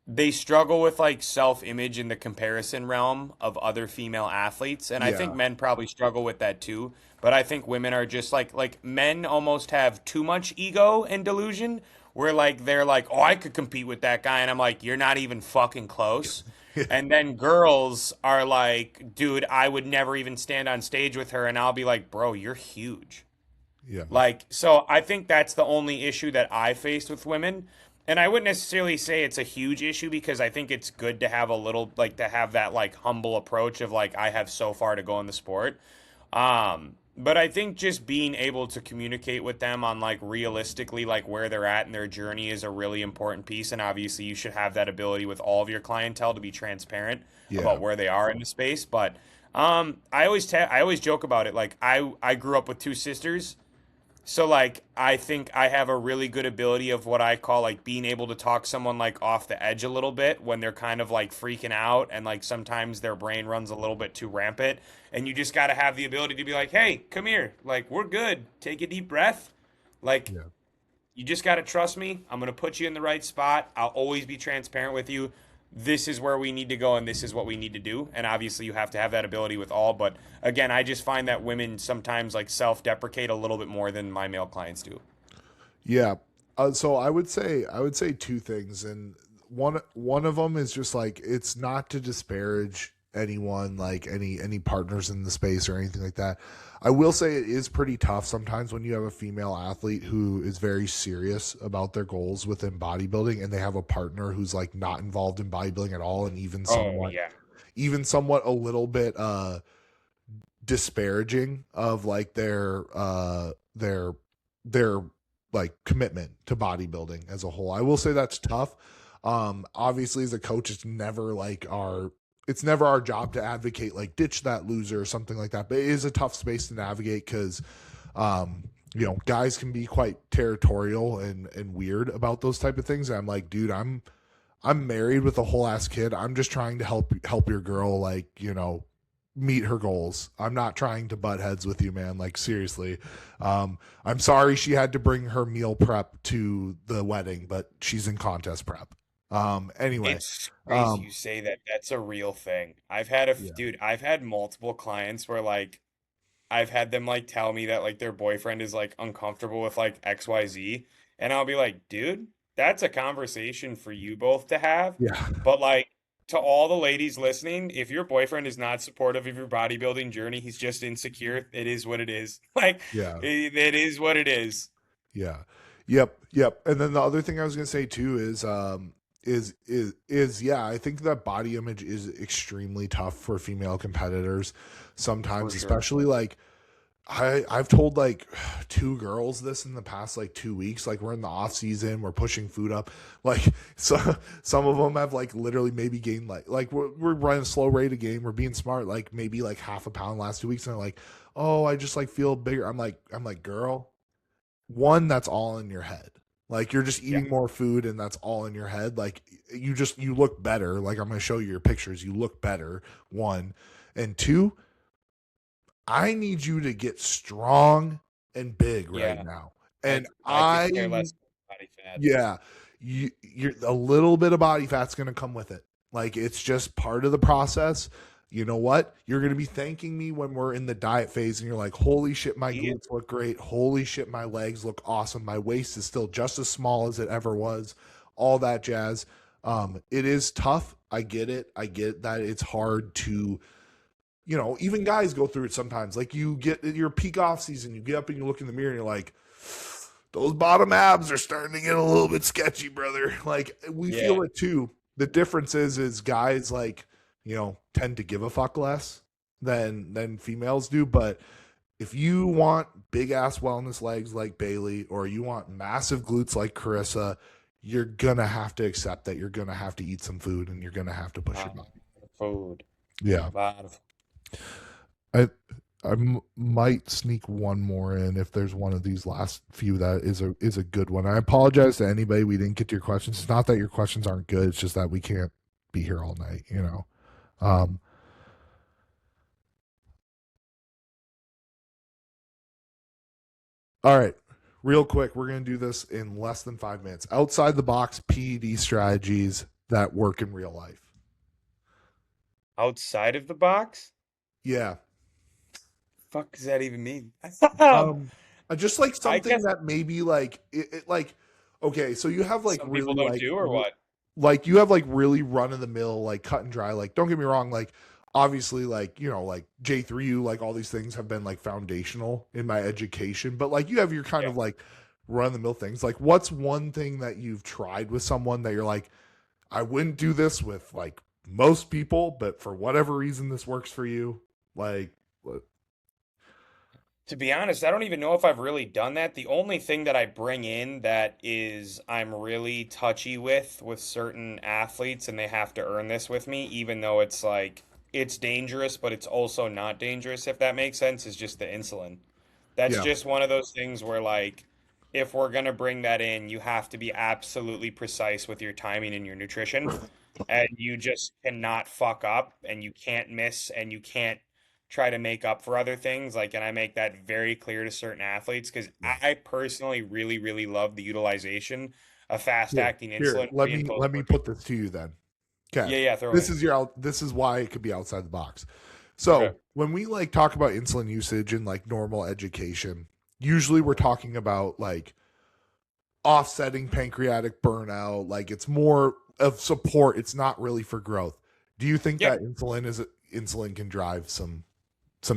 they struggle with like self-image in the comparison realm of other female athletes, and I think Yeah. men probably struggle with that too. But I think women are just like men almost have too much ego and delusion, where like they're like, "Oh, I could compete with that guy," and I'm like, "You're not even fucking close." And then girls are like, "Dude, I would never even stand on stage with her," and I'll be like, "Bro, you're huge." Yeah. Like, so I think that's the only issue that I faced with women. And I wouldn't necessarily say it's a huge issue because I think it's good to have a little, like, to have that, like, humble approach of, like, I have so far to go in the sport. But I think just being able to communicate with them on, like, realistically, like, where they're at in their journey is a really important piece. And obviously, you should have that ability with all of your clientele to be transparent Yeah. about where they are in the space. But, I always joke about it. Like, I grew up with two sisters. So like I think I have a really good ability of what I call like being able to talk someone like off the edge a little bit when they're kind of like freaking out and like sometimes their brain runs a little bit too rampant and you just got to have the ability to be like, "Hey, come here. Like we're good. Take a deep breath." Like Yeah. you just got to trust me. I'm going to put you in the right spot. I'll always be transparent with you. This is where we need to go and this is what we need to do. And obviously, you have to have that ability with all. But again, I just find that women sometimes like self deprecate a little bit more than my male clients do. Yeah. So I would say two things, and one of them is just like it's not to disparage anyone, like any partners in the space or anything like that. I will say it is pretty tough sometimes when you have a female athlete who is very serious about their goals within bodybuilding, and they have a partner who's like not involved in bodybuilding at all, and Oh, yeah. even somewhat a little bit disparaging of like their like commitment to bodybuilding as a whole. I will say that's tough. Obviously as a coach, it's never our job to advocate like ditch that loser or something like that. But it is a tough space to navigate because guys can be quite territorial and weird about those type of things. And I'm like, dude, I'm married with a whole ass kid. I'm just trying to help your girl, like, meet her goals. I'm not trying to butt heads with you, man. Like seriously. I'm sorry she had to bring her meal prep to the wedding, but she's in contest prep. Anyway. It's crazy Um you say that. That's a real thing. I've had a yeah. dude, I've had multiple clients where like I've had them like tell me that like their boyfriend is like uncomfortable with like XYZ, and I'll be like, "Dude, that's a conversation for you both to have." Yeah. But like to all the ladies listening, if your boyfriend is not supportive of your bodybuilding journey, he's just insecure. It is what it is. Like Yeah. it is what it is. Yeah. Yep. Yep. And then the other thing I was gonna say too is yeah, I think that body image is extremely tough for female competitors For sometimes, sure. especially like I've told like two girls this in the past like 2 weeks. Like we're in the off season, we're pushing food up. Like so, some of them have like literally maybe gained like we're running a slow rate of gain. We're being smart, like maybe like half a pound last 2 weeks, and they're like, oh, I just like feel bigger. I'm like, girl, one, that's all in your head. Like you're just Yeah. eating more food and that's all in your head. Like you look better. Like I'm gonna show you your pictures. You look better. One. And two, I need you to get strong and big right Yeah. now. I And I could care less about body fat. yeah, you're a little bit of body fat's going to come with it. Like it's just part of the process. You know what? You're going to be thanking me when we're in the diet phase and you're like, holy shit, my Yeah. glutes look great. Holy shit, my legs look awesome. My waist is still just as small as it ever was. All that jazz. It is tough. I get it. I get that it's hard to, even guys go through it sometimes. Like you get your peak off season, you get up and you look in the mirror and you're like, those bottom abs are starting to get a little bit sketchy, brother. Like we Yeah. feel it too. The difference is guys like, tend to give a fuck less than females do. But if you want big ass wellness legs like Bailey, or you want massive glutes like Carissa, you're gonna have to accept that you're gonna have to eat some food and you're gonna have to push your Lot body. of food. Yeah. Lot of I might sneak one more in if there's one of these last few that is a good one. I apologize to anybody we didn't get to your questions. It's not that your questions aren't good. It's just that we can't be here all night. Um, all right, real quick, we're gonna do this in less than 5 minutes. Outside the box PED strategies that work in real life. outside of the box? Yeah. Fuck does that even mean? Um, just like I something guess that maybe like it like okay, so you have like some people really don't do or what? like you have like really run of the mill, like cut and dry. Like don't get me wrong, like obviously like like J3U, like all these things have been like foundational in my education, but like you have your kind Yeah. of like run of the mill things. Like what's one thing that you've tried with someone that you're like, I wouldn't do this with like most people, but for whatever reason this works for you? Like what- To be honest, I don't even know if I've really done that. The only thing that I bring in that is I'm really touchy with certain athletes, and they have to earn this with me, even though it's like it's dangerous, but it's also not dangerous, if that makes sense, is just the insulin. That's yeah. just one of those things where like if we're gonna bring that in, you have to be absolutely precise with your timing and your nutrition, and you just cannot fuck up, and you can't miss, and you can't try to make up for other things. Like, and I make that very clear to certain athletes because Yeah. I personally really, really love the utilization of fast Here, acting here, insulin let pre and me post let me workout. put this to you then. Okay. Yeah, yeah, throw it This in. is this is why it could be outside the box. Okay. So when we like talk about insulin usage in like normal education, usually we're talking about like offsetting pancreatic burnout. Like it's more of support. It's not really for growth. Do you think Yeah. that insulin can drive some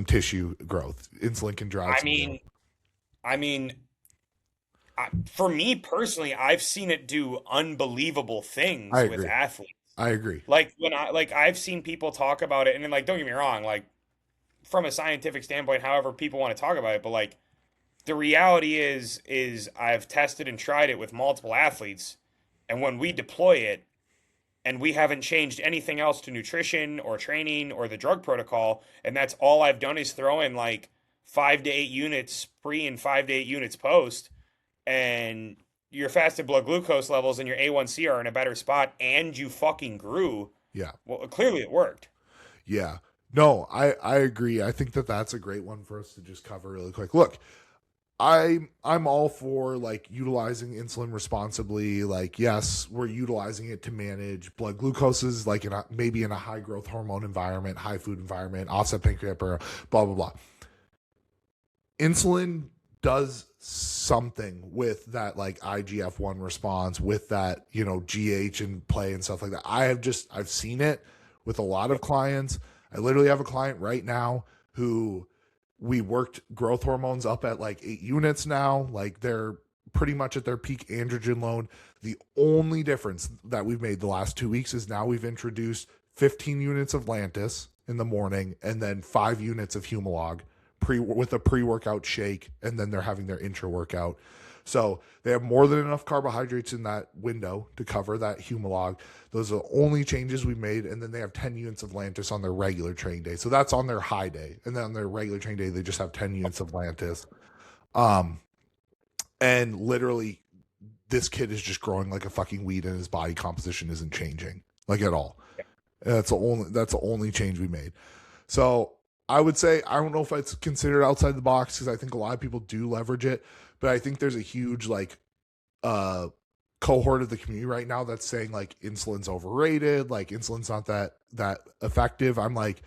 tissue growth? Insulin can drive I some growth. mean, I mean, for me personally, I've seen it do unbelievable I things with agree. athletes. I agree. Like when I've seen people talk about it, and then like don't get me wrong, like from a scientific standpoint, however people want to talk about it, but like the reality is I've tested and tried it with multiple athletes, and when we deploy it and we haven't changed anything else to nutrition or training or the drug protocol, and that's all I've done is throw in like 5 to 8 units pre and 5 to 8 units post, and your fasted blood glucose levels and your A1C are in a better spot, and you fucking grew. Yeah. Well, clearly it worked. Yeah. No, I agree. I think that that's a great one for us to just cover really quick. Look, I'm all for like utilizing insulin responsibly. Like, yes, we're utilizing it to manage blood glucoses, like maybe in a high growth hormone environment, high food environment, offset pancreatitis, blah blah blah. Insulin does something with that like IGF-1 response, with that, GH in play and stuff like that. I've seen it with a lot of clients. I literally have a client right now who we worked growth hormones up at like 8 units now. Like they're pretty much at their peak androgen load. The only difference that we've made the last 2 weeks is now we've introduced 15 units of Lantus in the morning and then 5 units of Humalog with a pre-workout shake, and then they're having their intra-workout. So they have more than enough carbohydrates in that window to cover that Humalog. Those are the only changes we made, and then they have 10 units of Lantus on their regular training day. So that's on their high day, and then on their regular training day, they just have 10 units of Lantus. And literally, this kid is just growing like a fucking weed, and his body composition isn't changing like at all. That's the only change we made. So I would say, I don't know if it's considered outside the box because I think a lot of people do leverage it, but I think there's a huge like cohort of the community right now that's saying like insulin's overrated, like insulin's not that effective. I'm like,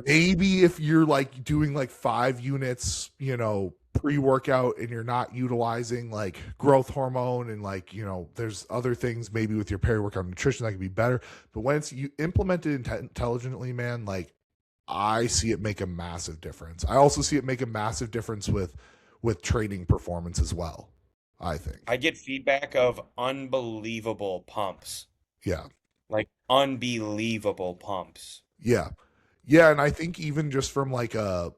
maybe if you're like doing like 5 units, pre-workout, and you're not utilizing like growth hormone and like, there's other things maybe with your peri-workout nutrition that could be better. But when it's you implemented intelligently, man, like I see it make a massive difference. I also see it make a massive difference with training performance as well, I think. I get feedback of unbelievable pumps. Yeah. Like unbelievable pumps. Yeah. Yeah, and I think even just from like a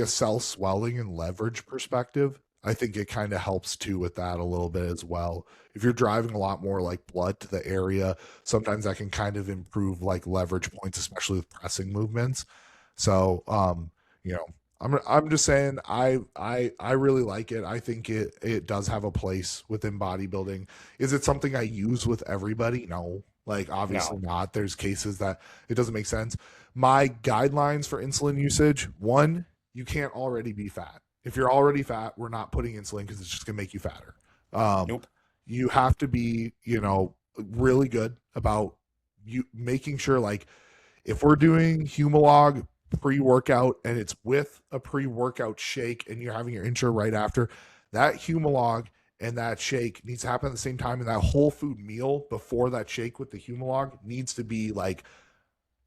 cell swelling and leverage perspective, I think it kind of helps too with that a little bit as well. If you're driving a lot more like blood to the area, sometimes that can kind of improve like leverage points, especially with pressing movements. So, I'm just saying I really like it. I think it does have a place within bodybuilding. Is it something I use with everybody? No. Like obviously not. There's cases that it doesn't make sense. My guidelines for insulin usage: one, you can't already be fat. If you're already fat, we're not putting insulin because it's just gonna make you fatter. Nope. You have to be, really good about you making sure, like, if we're doing Humalog pre-workout and it's with a pre-workout shake and you're having your intro right after, that Humalog and that shake needs to happen at the same time, and that whole food meal before that shake with the Humalog needs to be like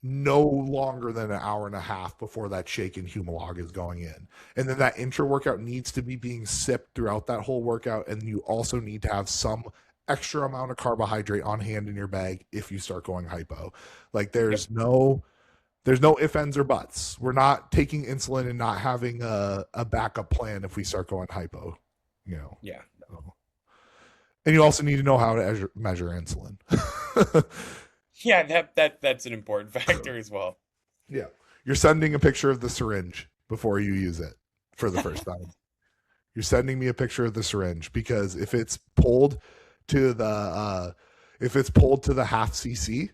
no longer than an hour and a half before that shake and Humalog is going in. And then that intra workout needs to be being sipped throughout that whole workout. And you also need to have some extra amount of carbohydrate on hand in your bag if you start going hypo. Like there's no ifs, ands, or buts. We're not taking insulin and not having a backup plan if we start going hypo, Yeah. And you also need to know how to measure insulin. Yeah, that's an important factor as well. Yeah. You're sending a picture of the syringe before you use it for the first time. You're sending me a picture of the syringe, because if it's pulled to the half cc,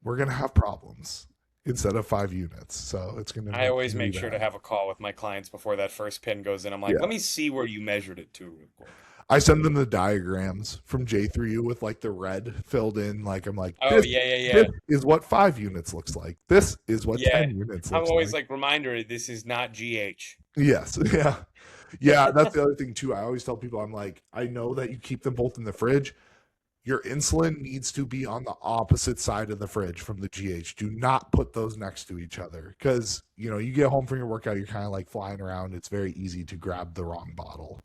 we're gonna have problems instead of 5 units. So it's gonna. I always make sure to have a call with my clients before that first pin goes in. I'm like, let me see where you measured it to real quick. I send them the diagrams from J3U with like the red filled in. Like I'm like, this is what 5 units looks like. This is what 10 units. I'm always like, reminder, this is not GH. Yes, yeah, yeah. That's the other thing too. I always tell people, I'm like, I know that you keep them both in the fridge. Your insulin needs to be on the opposite side of the fridge from the GH. Do not put those next to each other, because you get home from your workout, you're kind of like flying around. It's very easy to grab the wrong bottle.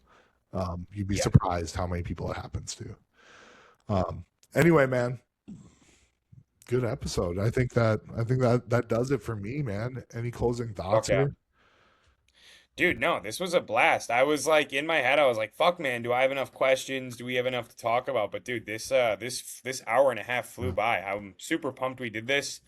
You'd be surprised how many people it happens to. Anyway, man, good episode. I think that does it for me, man. Any closing thoughts here? Dude, no, this was a blast. I was like, in my head, I was like, fuck, man, do I have enough questions? Do we have enough to talk about? But dude, this hour and a half flew by. I'm super pumped we did this.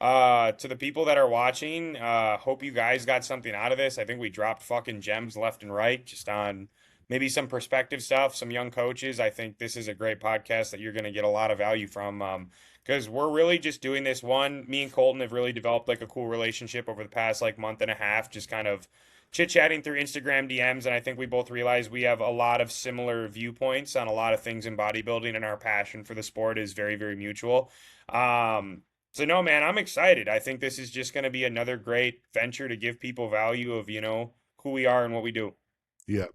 To the people that are watching, hope you guys got something out of this. I think we dropped fucking gems left and right just on maybe some perspective stuff, some young coaches, I think this is a great podcast that you're going to get a lot of value from. Because we're really just doing this. One, me and Colton have really developed like a cool relationship over the past like month and a half, just kind of chit chatting through Instagram DMs. And I think we both realize we have a lot of similar viewpoints on a lot of things in bodybuilding, and our passion for the sport is very, very mutual. So no, man, I'm excited. I think this is just going to be another great venture to give people value of, who we are and what we do. Yeah.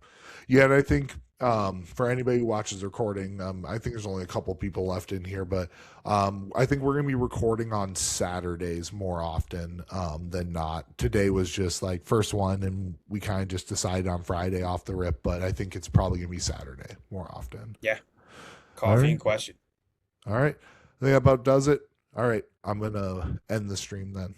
Yeah, and I think for anybody who watches the recording, I think there's only a couple people left in here, but I think we're going to be recording on Saturdays more often than not. Today was just like first one, and we kind of just decided on Friday off the rip, but I think it's probably going to be Saturday more often. Yeah. All Coffee right. and question. All right. I think that about does it. All right. I'm going to end the stream then.